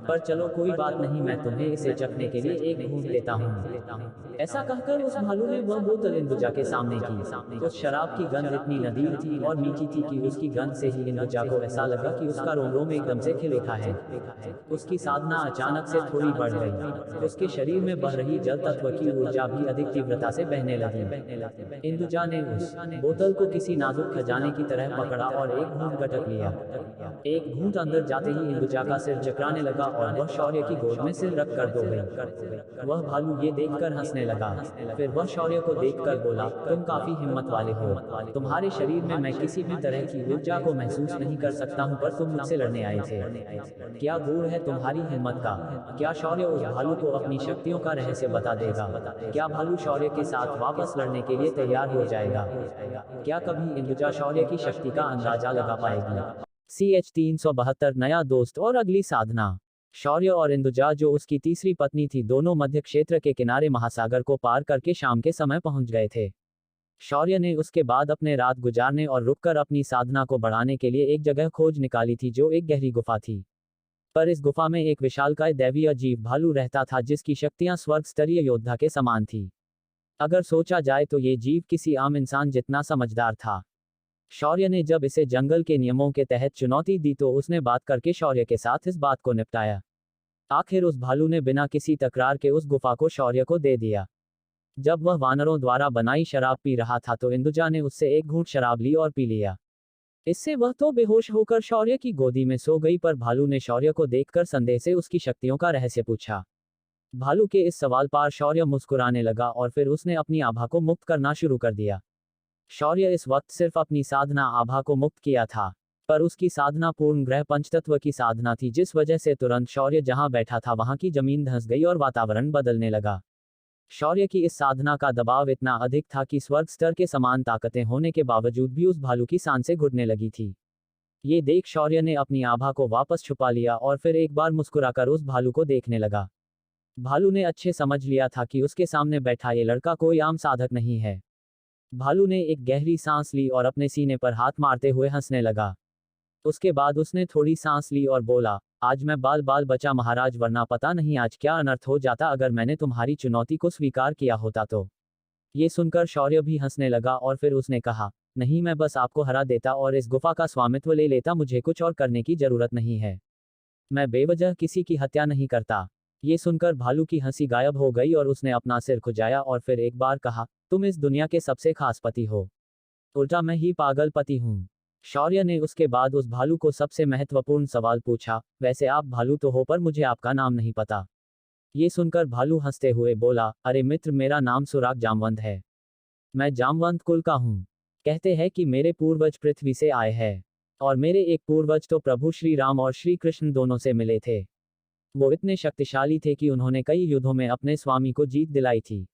पर चलो कोई बात नहीं, मैं तुम्हें इसे चखने के लिए एक घूंट लेता हूँ। ऐसा कहकर उस भालू ने वह बोतल इंदुजा के सामने की। उस शराब की गंध इतनी नदीर थी और मीठी थी कि उसकी गंध से ही इंदुजा को ऐसा लगा कि उसका रोम एकदम से खिल उठा है। उसकी साधना अचानक से थोड़ी बढ़ गई। उसके शरीर में बह रही जल तत्व की ऊर्जा भी अधिक तीव्रता से बहने लगी। इंदुजा ने उस बोतल को किसी नाजुक खजाने की तरह पकड़ा और एक घूंट गटक लिया। एक घूंट अंदर जाते ही इंदुजा का सिर चकराने लगा और वह शौर्य की गोद में सिर रख कर दो गई। वह भालू ये देखकर हंसने लगा। फिर वह शौर्य को देखकर बोला, तुम काफी हिम्मत वाले हो। तुम्हारे शरीर में मैं किसी भी तरह की ऊर्जा को महसूस नहीं कर सकता हूँ, पर तुम मुझसे लड़ने आए थे। क्या गुण है तुम्हारी हिम्मत का? क्या शौर्य उस भालू को अपनी शक्तियों का रहस्य बता देगा? क्या भालू शौर्य के साथ वापस लड़ने के लिए तैयार हो जाएगा? क्या कभी इंदुजा शौर्य की शक्ति का अंदाजा लगा पाएगी? CH 372 नया दोस्त और अगली साधना। शौर्य और इंदुजा जो उसकी तीसरी पत्नी थी, दोनों मध्य क्षेत्र के किनारे महासागर को पार करके शाम के समय पहुंच गए थे। शौर्य ने उसके बाद अपने रात गुजारने और रुककर अपनी साधना को बढ़ाने के लिए एक जगह खोज निकाली थी जो एक गहरी गुफा थी। पर इस गुफा में एक विशालकाय दैवीय जीव भालू रहता था जिसकी शक्तियां स्वर्ग स्तरीय योद्धा के समान थी। अगर सोचा जाए तो ये जीव किसी आम इंसान जितना समझदार था। शौर्य ने जब इसे जंगल के नियमों के तहत चुनौती दी तो उसने बात करके शौर्य के साथ इस बात को निपटाया। आखिर उस भालू ने बिना किसी तकरार के उस गुफा को शौर्य को दे दिया। जब वह वानरों द्वारा बनाई शराब पी रहा था तो इंदुजा ने उससे एक घूंट शराब ली और पी लिया। इससे वह तो बेहोश होकर शौर्य की गोदी में सो गई, पर भालू ने शौर्य को देखकर संदेह से उसकी शक्तियों का रहस्य पूछा। भालू के इस सवाल पर शौर्य मुस्कुराने लगा और फिर उसने अपनी आभा को मुक्त करना शुरू कर दिया। शौर्य इस वक्त सिर्फ अपनी साधना आभा को मुक्त किया था, पर उसकी साधना पूर्ण ग्रह पंचतत्व की साधना थी, जिस वजह से तुरंत शौर्य जहां बैठा था वहां की जमीन धंस गई और वातावरण बदलने लगा। शौर्य की इस साधना का दबाव इतना अधिक था कि स्वर्ग स्तर के समान ताकतें होने के बावजूद भी उस भालू की सांसें घुटने लगी थी। ये देख शौर्य ने अपनी आभा को वापस छुपा लिया और फिर एक बार मुस्कुराकर उस भालू को देखने लगा। भालू ने अच्छे समझ लिया था कि उसके सामने बैठा ये लड़का कोई आम साधक नहीं है। भालू ने एक गहरी सांस ली और अपने सीने पर हाथ मारते हुए हंसने लगा। उसके बाद उसने थोड़ी सांस ली और बोला, आज मैं बाल बाल बचा महाराज, वरना पता नहीं आज क्या अनर्थ हो जाता अगर मैंने तुम्हारी चुनौती को स्वीकार किया होता तो। ये सुनकर शौर्य भी हंसने लगा और फिर उसने कहा, नहीं, मैं बस आपको हरा देता और इस गुफा का स्वामित्व ले लेता, मुझे कुछ और करने की जरूरत नहीं है। मैं बेवजह किसी की हत्या नहीं करता। ये सुनकर भालू की हंसी गायब हो गई और उसने अपना सिर खुजाया और फिर एक बार कहा, तुम इस दुनिया के सबसे खास पति हो। उल्टा मैं ही पागल पति हूँ। शौर्य ने उसके बाद उस भालू को सबसे महत्वपूर्ण सवाल पूछा, वैसे आप भालू तो हो पर मुझे आपका नाम नहीं पता। ये सुनकर भालू हंसते हुए बोला, अरे मित्र, मेरा नाम सुराग जामवंत है। मैं जामवंत कुल का हूँ। कहते हैं कि मेरे पूर्वज पृथ्वी से आए हैं और मेरे एक पूर्वज तो प्रभु श्री राम और श्री कृष्ण दोनों से मिले थे। वो इतने शक्तिशाली थे कि उन्होंने कई युद्धों में अपने स्वामी को जीत दिलाई थी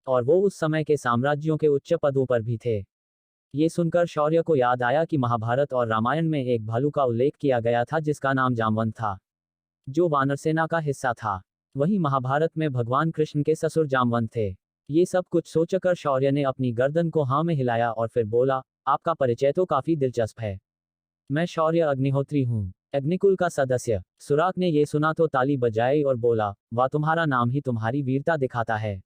और वो उस समय के साम्राज्यों के उच्च पदों पर भी थे। ये सुनकर शौर्य को याद आया कि महाभारत और रामायण में एक भालू का उल्लेख किया गया था जिसका नाम जामवंत था, जो वानर सेना का हिस्सा था। वहीं महाभारत में भगवान कृष्ण के ससुर जामवंत थे। ये सब कुछ सोचकर शौर्य ने अपनी गर्दन को हाँ में हिलाया और फिर बोला, आपका परिचय तो काफी दिलचस्प है। मैं शौर्य अग्निहोत्री हूँ, अग्निकुल का सदस्य। सुराग ने ये सुना तो ताली बजाई और बोला, वाह, तुम्हारा नाम ही तुम्हारी वीरता दिखाता है।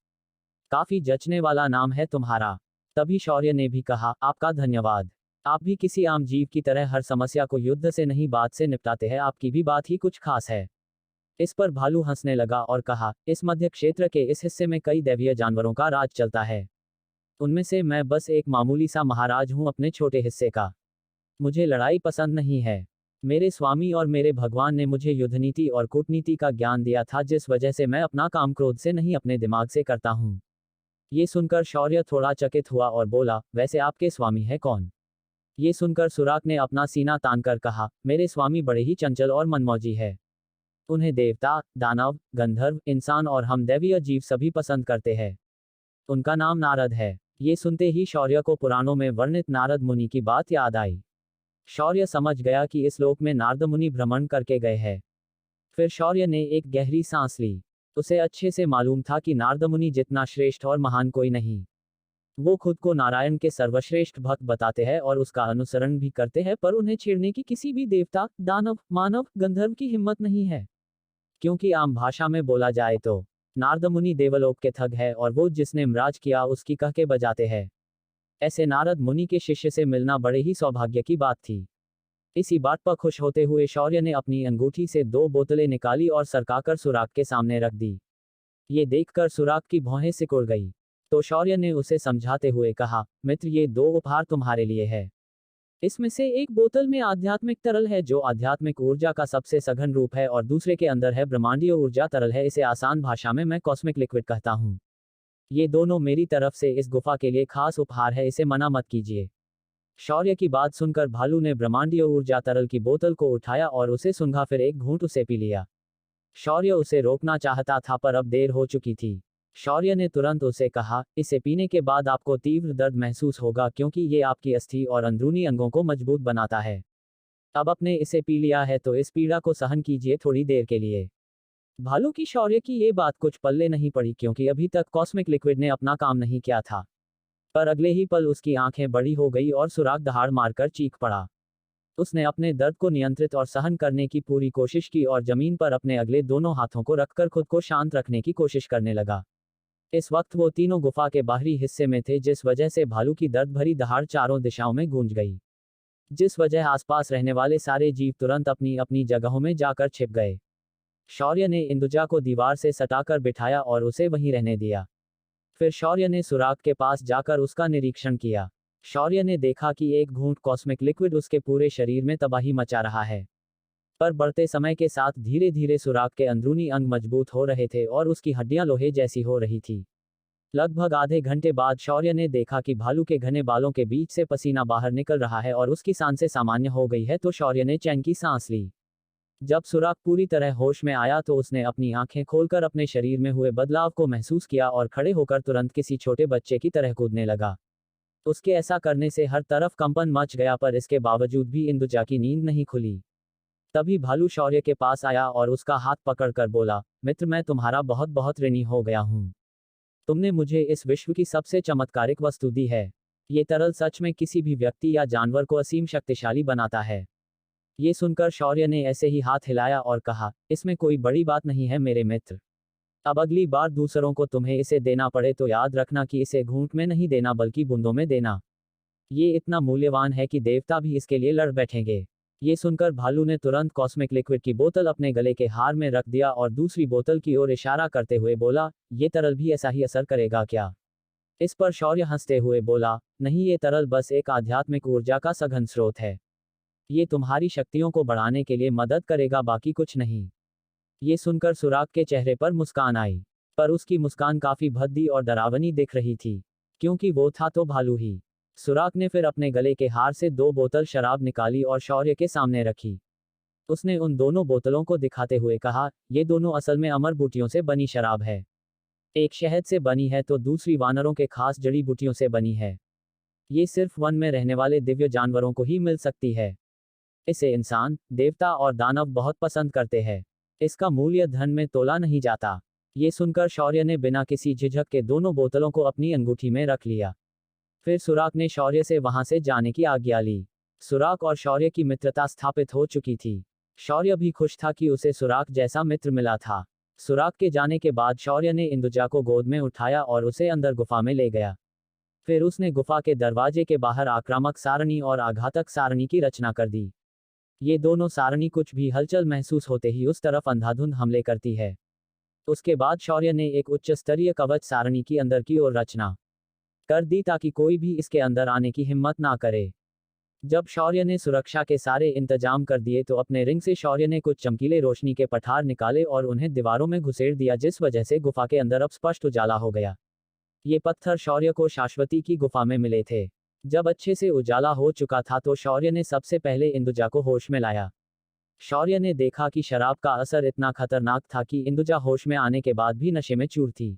काफी जचने वाला नाम है तुम्हारा। तभी शौर्य ने भी कहा, आपका धन्यवाद। आप भी किसी आम जीव की तरह हर समस्या को युद्ध से नहीं बात से निपटाते हैं, आपकी भी बात ही कुछ खास है। इस पर भालू हंसने लगा और कहा, इस मध्य क्षेत्र के इस हिस्से में कई दैवीय जानवरों का राज चलता है। उनमें से मैं बस एक मामूली सा महाराज हूं अपने छोटे हिस्से का। मुझे लड़ाई पसंद नहीं है। मेरे स्वामी और मेरे भगवान ने मुझे युद्धनीति और कूटनीति का ज्ञान दिया था, जिस वजह से मैं अपना काम क्रोध से नहीं अपने दिमाग से करता हूँ। ये सुनकर शौर्य थोड़ा चकित हुआ और बोला, वैसे आपके स्वामी है कौन? ये सुनकर सुराग ने अपना सीना तानकर कहा, मेरे स्वामी बड़े ही चंचल और मनमौजी है। उन्हें देवता, दानव, गंधर्व, इंसान और हम दैवीय जीव सभी पसंद करते हैं। उनका नाम नारद है। ये सुनते ही शौर्य को पुराणों में वर्णित नारद मुनि की बात याद आई। शौर्य समझ गया कि इस लोक में नारद मुनि भ्रमण करके गए हैं। फिर शौर्य ने एक गहरी सांस ली। उसे अच्छे से मालूम था कि नारद मुनि जितना श्रेष्ठ और महान कोई नहीं। वो खुद को नारायण के सर्वश्रेष्ठ भक्त बताते हैं और उसका अनुसरण भी करते हैं, पर उन्हें छेड़ने की किसी भी देवता, दानव, मानव, गंधर्व की हिम्मत नहीं है। क्योंकि आम भाषा में बोला जाए तो नारद मुनि देवलोक के ठग है और वो जिसने मृज किया उसकी कह के बजाते हैं। ऐसे नारद मुनि के शिष्य से मिलना बड़े ही सौभाग्य की बात थी। इसी बात पर खुश होते हुए शौर्य ने अपनी अंगूठी से 2 बोतलें निकाली और सरकाकर सुराग के सामने रख दी। ये देखकर सुराग की भौहें सिकुड़ गई। तो शौर्य ने उसे समझाते हुए कहा, मित्र, ये 2 उपहार तुम्हारे लिए है। इसमें से एक बोतल में आध्यात्मिक तरल है जो आध्यात्मिक ऊर्जा का सबसे सघन रूप है और दूसरे के अंदर है ब्रह्मांडीय ऊर्जा तरल है। इसे आसान भाषा में मैं कॉस्मिक लिक्विड कहता हूँ। ये दोनों मेरी तरफ से इस गुफा के लिए खास उपहार है, इसे मना मत कीजिए। शौर्य की बात सुनकर भालू ने ब्रह्मांडीय ऊर्जा तरल की बोतल को उठाया और उसे सूंघा, फिर एक घूंट उसे पी लिया। शौर्य उसे रोकना चाहता था पर अब देर हो चुकी थी। शौर्य ने तुरंत उसे कहा, इसे पीने के बाद आपको तीव्र दर्द महसूस होगा क्योंकि ये आपकी अस्थि और अंदरूनी अंगों को मजबूत बनाता है। अब आपने इसे पी लिया है तो इस पीड़ा को सहन कीजिए थोड़ी देर के लिए। भालू की शौर्य की ये बात कुछ पल्ले नहीं पड़ी क्योंकि अभी तक कॉस्मिक लिक्विड ने अपना काम नहीं किया था। पर अगले ही पल उसकी आंखें बड़ी हो गई और सुराग दहाड़ मारकर चीख पड़ा। उसने अपने दर्द को नियंत्रित और सहन करने की पूरी कोशिश की और जमीन पर अपने अगले दोनों हाथों को रखकर खुद को शांत रखने की कोशिश करने लगा। इस वक्त वो तीनों गुफा के बाहरी हिस्से में थे, जिस वजह से भालू की दर्द भरी दहाड़ चारों दिशाओं में गूंज गई, जिस वजह आसपास रहने वाले सारे जीव तुरंत अपनी अपनी जगहों में जाकर छिप गए। शौर्य ने इंदुजा को दीवार से सटाकर बिठाया और उसे वहीं रहने दिया। फिर शौर्य ने सुराग के पास जाकर उसका निरीक्षण किया। शौर्य ने देखा कि एक घूंट कॉस्मिक लिक्विड उसके पूरे शरीर में तबाही मचा रहा है। पर बढ़ते समय के साथ धीरे धीरे सुराग के अंदरूनी अंग मजबूत हो रहे थे और उसकी हड्डियां लोहे जैसी हो रही थी। लगभग आधे घंटे बाद शौर्य ने देखा कि भालू के घने बालों के बीच से पसीना बाहर निकल रहा है और उसकी सांसें सामान्य हो गई है, तो शौर्य ने चैन की सांस ली। जब सुराग पूरी तरह होश में आया तो उसने अपनी आंखें खोलकर अपने शरीर में हुए बदलाव को महसूस किया और खड़े होकर तुरंत किसी छोटे बच्चे की तरह कूदने लगा। उसके ऐसा करने से हर तरफ कंपन मच गया, पर इसके बावजूद भी इंदुजा की नींद नहीं खुली। तभी भालू शौर्य के पास आया और उसका हाथ पकड़कर बोला, मित्र, मैं तुम्हारा बहुत बहुत ऋणी हो गया हूँ। तुमने मुझे इस विश्व की सबसे चमत्कारिक वस्तु दी है। ये तरल सच में किसी भी व्यक्ति या जानवर को असीम शक्तिशाली बनाता है। ये सुनकर शौर्य ने ऐसे ही हाथ हिलाया और कहा, इसमें कोई बड़ी बात नहीं है मेरे मित्र। अब अगली बार दूसरों को तुम्हें इसे देना पड़े तो याद रखना कि इसे घूंट में नहीं देना बल्कि बूंदों में देना। ये इतना मूल्यवान है कि देवता भी इसके लिए लड़ बैठेंगे। ये सुनकर भालू ने तुरंत कॉस्मिक लिक्विड की बोतल अपने गले के हार में रख दिया और दूसरी बोतल की ओर इशारा करते हुए बोला, ये तरल भी ऐसा ही असर करेगा क्या? इस पर शौर्य हंसते हुए बोला, नहीं, ये तरल बस एक आध्यात्मिक ऊर्जा का सघन स्रोत है। ये तुम्हारी शक्तियों को बढ़ाने के लिए मदद करेगा, बाकी कुछ नहीं। ये सुनकर सुराग के चेहरे पर मुस्कान आई, पर उसकी मुस्कान काफी भद्दी और डरावनी दिख रही थी, क्योंकि वो था तो भालू ही। सुराग ने फिर अपने गले के हार से 2 बोतल शराब निकाली और शौर्य के सामने रखी। उसने उन दोनों बोतलों को दिखाते हुए कहा, ये दोनों असल में अमर बूटियों से बनी शराब है। एक शहद से बनी है तो दूसरी वानरों के खास जड़ी बूटियों से बनी है। ये सिर्फ वन में रहने वाले दिव्य जानवरों को ही मिल सकती है। इसे इंसान, देवता और दानव बहुत पसंद करते हैं। इसका मूल्य धन में तोला नहीं जाता। ये सुनकर शौर्य ने बिना किसी झिझक के दोनों बोतलों को अपनी अंगूठी में रख लिया। फिर सुराग ने शौर्य से वहां से जाने की आज्ञा ली। सुराग और शौर्य की मित्रता स्थापित हो चुकी थी। शौर्य भी खुश था कि उसे सुराग जैसा मित्र मिला था। सुराग के जाने के बाद शौर्य ने इंदुजा को गोद में उठाया और उसे अंदर गुफा में ले गया। फिर उसने गुफा के दरवाजे के बाहर आक्रामक सारणी और आघातक सारणी की रचना कर दी। ये दोनों सारणी कुछ भी हलचल महसूस होते ही उस तरफ अंधाधुंध हमले करती है। उसके बाद शौर्य ने एक उच्च स्तरीय कवच सारणी की अंदर की ओर रचना कर दी ताकि कोई भी इसके अंदर आने की हिम्मत ना करे। जब शौर्य ने सुरक्षा के सारे इंतजाम कर दिए तो अपने रिंग से शौर्य ने कुछ चमकीले रोशनी के पठार निकाले और उन्हें दीवारों में घुसेड़ दिया, जिस वजह से गुफा के अंदर अब स्पष्ट उजाला हो गया। ये पत्थर शौर्य को शाश्वती की गुफा में मिले थे। जब अच्छे से उजाला हो चुका था तो शौर्य ने सबसे पहले इंदुजा को होश में लाया। शौर्य ने देखा कि शराब का असर इतना खतरनाक था कि इंदुजा होश में आने के बाद भी नशे में चूर थी।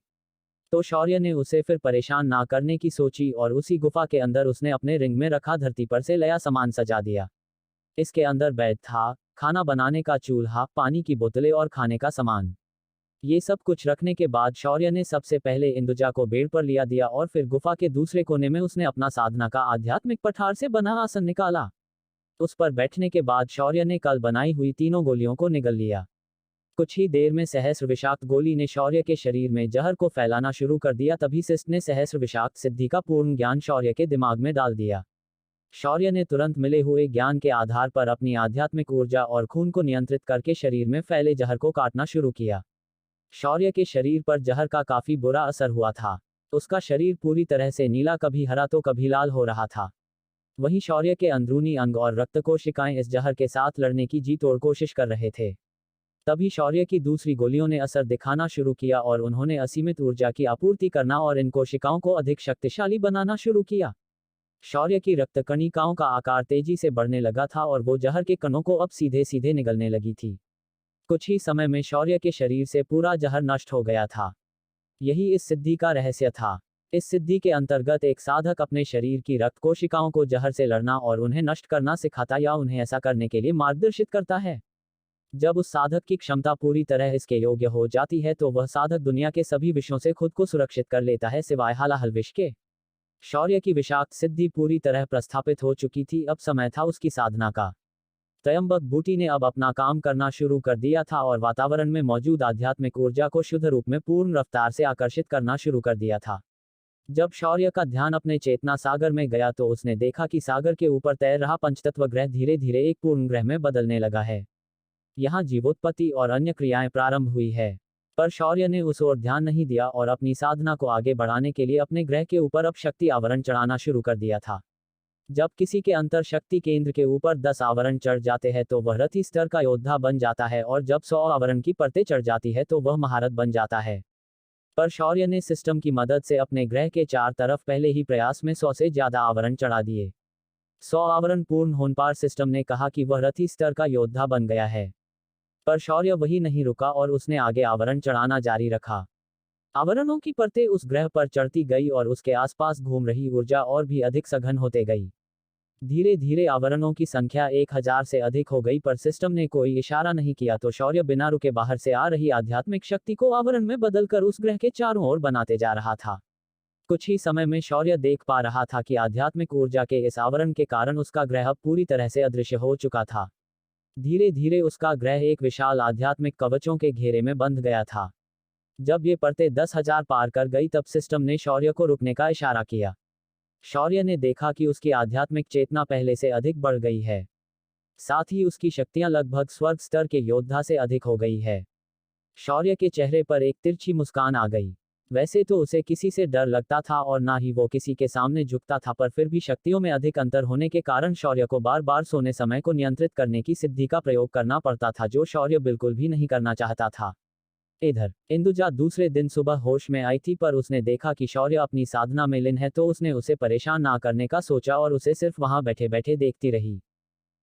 तो शौर्य ने उसे फिर परेशान ना करने की सोची और उसी गुफा के अंदर उसने अपने रिंग में रखा धरती पर से लया सामान सजा दिया। इसके अंदर बेड था, खाना बनाने का चूल्हा, पानी की बोतलें और खाने का सामान। ये सब कुछ रखने के बाद शौर्य ने सबसे पहले इंदुजा को बेड पर लिया दिया और फिर गुफा के दूसरे कोने में उसने अपना साधना का आध्यात्मिक पठार से बना आसन निकाला। उस पर बैठने के बाद शौर्य ने कल बनाई हुई 3 गोलियों को निगल लिया। कुछ ही देर में सहस्र विषाक्त गोली ने शौर्य के शरीर में जहर को फैलाना शुरू कर दिया। तभी सिस्ट ने सहस्र विषाक्त सिद्धि का पूर्ण ज्ञान शौर्य के दिमाग में डाल दिया। शौर्य ने तुरंत मिले हुए ज्ञान के आधार पर अपनी आध्यात्मिक ऊर्जा और खून को नियंत्रित करके शरीर में फैले जहर को काटना शुरू किया। शौर्य के शरीर पर जहर का काफी बुरा असर हुआ था। उसका शरीर पूरी तरह से नीला, कभी हरा तो कभी लाल हो रहा था। वहीं शौर्य के अंदरूनी अंग और रक्त कोशिकाएं इस जहर के साथ लड़ने की जी तोड़ कोशिश कर रहे थे। तभी शौर्य की दूसरी गोलियों ने असर दिखाना शुरू किया और उन्होंने असीमित ऊर्जा की आपूर्ति करना और इन कोशिकाओं को अधिक शक्तिशाली बनाना शुरू किया। शौर्य की रक्त कणिकाओं का आकार तेजी से बढ़ने लगा था और वो जहर के कणों को अब सीधे सीधे निगलने लगी थी। कुछ ही समय में शौर्य के शरीर से पूरा जहर नष्ट हो गया था। यही इस सिद्धि का रहस्य था। इस सिद्धि के अंतर्गत एक साधक अपने शरीर की रक्त कोशिकाओं को जहर से लड़ना और उन्हें नष्ट करना सिखाता या उन्हें ऐसा करने के लिए मार्गदर्शित करता है। जब उस साधक की क्षमता पूरी तरह इसके योग्य हो जाती है तो वह साधक दुनिया के सभी विषयों से खुद को सुरक्षित कर लेता है, सिवाय हालाहल विष के। शौर्य की विषाक्त सिद्धि पूरी तरह प्रस्थापित हो चुकी थी। अब समय था उसकी साधना का। त्रयंबक बूटी ने अब अपना काम करना शुरू कर दिया था और वातावरण में मौजूद आध्यात्मिक ऊर्जा को शुद्ध रूप में पूर्ण रफ्तार से आकर्षित करना शुरू कर दिया था। जब शौर्य का ध्यान अपने चेतना सागर में गया तो उसने देखा कि सागर के ऊपर तैर रहा पंचतत्व ग्रह धीरे धीरे एक पूर्ण ग्रह में बदलने लगा है। यहाँ जीवोत्पत्ति और अन्य क्रियाएं प्रारंभ हुई है। पर शौर्य ने उस ओर ध्यान नहीं दिया और अपनी साधना को आगे बढ़ाने के लिए अपने ग्रह के ऊपर अब शक्ति आवरण चढ़ाना शुरू कर दिया था। जब किसी के अंतर शक्ति केंद्र के ऊपर 10 आवरण चढ़ जाते हैं तो वह रथी स्तर का योद्धा बन जाता है और जब 100 आवरण की परतें चढ़ जाती है तो वह महारथ बन जाता है। पर शौर्य ने सिस्टम की मदद से अपने ग्रह के 4 तरफ पहले ही प्रयास में 100 से ज्यादा आवरण चढ़ा दिए। 100 आवरण पूर्ण होने पर सिस्टम ने कहा कि वह रथी स्तर का योद्धा बन गया है। पर शौर्य वही नहीं रुका और उसने आगे आवरण चढ़ाना जारी रखा। आवरणों की परतें उस ग्रह पर चढ़ती गई और उसके आसपास घूम रही ऊर्जा और भी अधिक सघन होते गई। धीरे धीरे आवरणों की संख्या 1000 से अधिक हो गई, पर सिस्टम ने कोई इशारा नहीं किया तो शौर्य बिना रुके बाहर से आ रही आध्यात्मिक शक्ति को आवरण में बदलकर उस ग्रह के चारों ओर बनाते जा रहा था। कुछ ही समय में शौर्य देख पा रहा था कि आध्यात्मिक ऊर्जा के इस आवरण के कारण उसका ग्रह अब पूरी तरह से अदृश्य हो चुका था। धीरे धीरे उसका ग्रह एक विशाल आध्यात्मिक कवचों के घेरे में बंध गया था। जब ये परतें 10,000 पार कर गई तब सिस्टम ने शौर्य को रुकने का इशारा किया। शौर्य ने देखा कि उसकी आध्यात्मिक चेतना पहले से अधिक बढ़ गई है। साथ ही उसकी शक्तियां लगभग स्वर्ग स्तर के योद्धा से अधिक हो गई है। शौर्य के चेहरे पर एक तिरछी मुस्कान आ गई। वैसे तो उसे किसी से डर लगता था और ना ही वो किसी के सामने झुकता था, पर फिर भी शक्तियों में अधिक अंतर होने के कारण शौर्य को बार बार सोने समय को नियंत्रित करने की सिद्धि का प्रयोग करना पड़ता था, जो शौर्य बिल्कुल भी नहीं करना चाहता था। इधर इंदुजा दूसरे दिन सुबह होश में आई थी, पर उसने देखा कि शौर्य अपनी साधना में लीन है, तो उसने उसे परेशान ना करने का सोचा और उसे सिर्फ वहां बैठे बैठे देखती रही।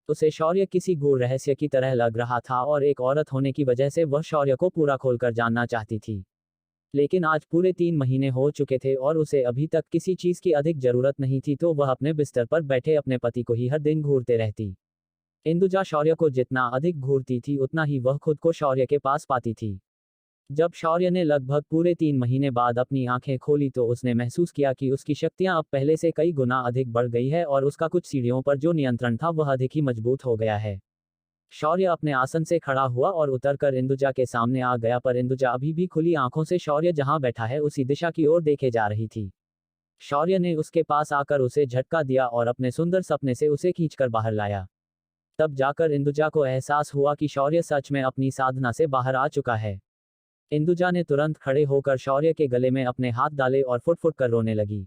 उसे शौर्य किसी गूढ़ रहस्य की तरह लग रहा था और एक औरत होने की वजह से वह शौर्य को पूरा खोलकर जानना चाहती थी। लेकिन आज पूरे 3 महीने हो चुके थे और उसे अभी तक किसी चीज की अधिक जरूरत नहीं थी, तो वह अपने बिस्तर पर बैठे अपने पति को ही हर दिन घूरते रहती। इंदुजा शौर्य को जितना अधिक घूरती थी, उतना ही वह खुद को शौर्य के पास पाती थी। जब शौर्य ने लगभग पूरे 3 महीने बाद अपनी आंखें खोली, तो उसने महसूस किया कि उसकी शक्तियां अब पहले से कई गुना अधिक बढ़ गई है और उसका कुछ सीढ़ियों पर जो नियंत्रण था वह अधिक ही मजबूत हो गया है। शौर्य अपने आसन से खड़ा हुआ और उतरकर इंदुजा के सामने आ गया, पर इंदुजा अभी भी खुली आंखों से शौर्य जहां बैठा है उसी दिशा की ओर देखे जा रही थी। शौर्य ने उसके पास आकर उसे झटका दिया और अपने सुंदर सपने से उसे खींचकर बाहर लाया। तब जाकर इंदुजा को एहसास हुआ कि शौर्य सच में अपनी साधना से बाहर आ चुका है। इंदुजा ने तुरंत खड़े होकर शौर्य के गले में अपने हाथ डाले और फुट फुट कर रोने लगी।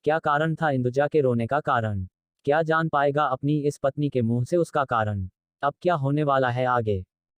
क्या कारण था इंदुजा के रोने का कारण? क्या जान पाएगा अपनी इस पत्नी के मुंह से उसका कारण? अब क्या होने वाला है आगे?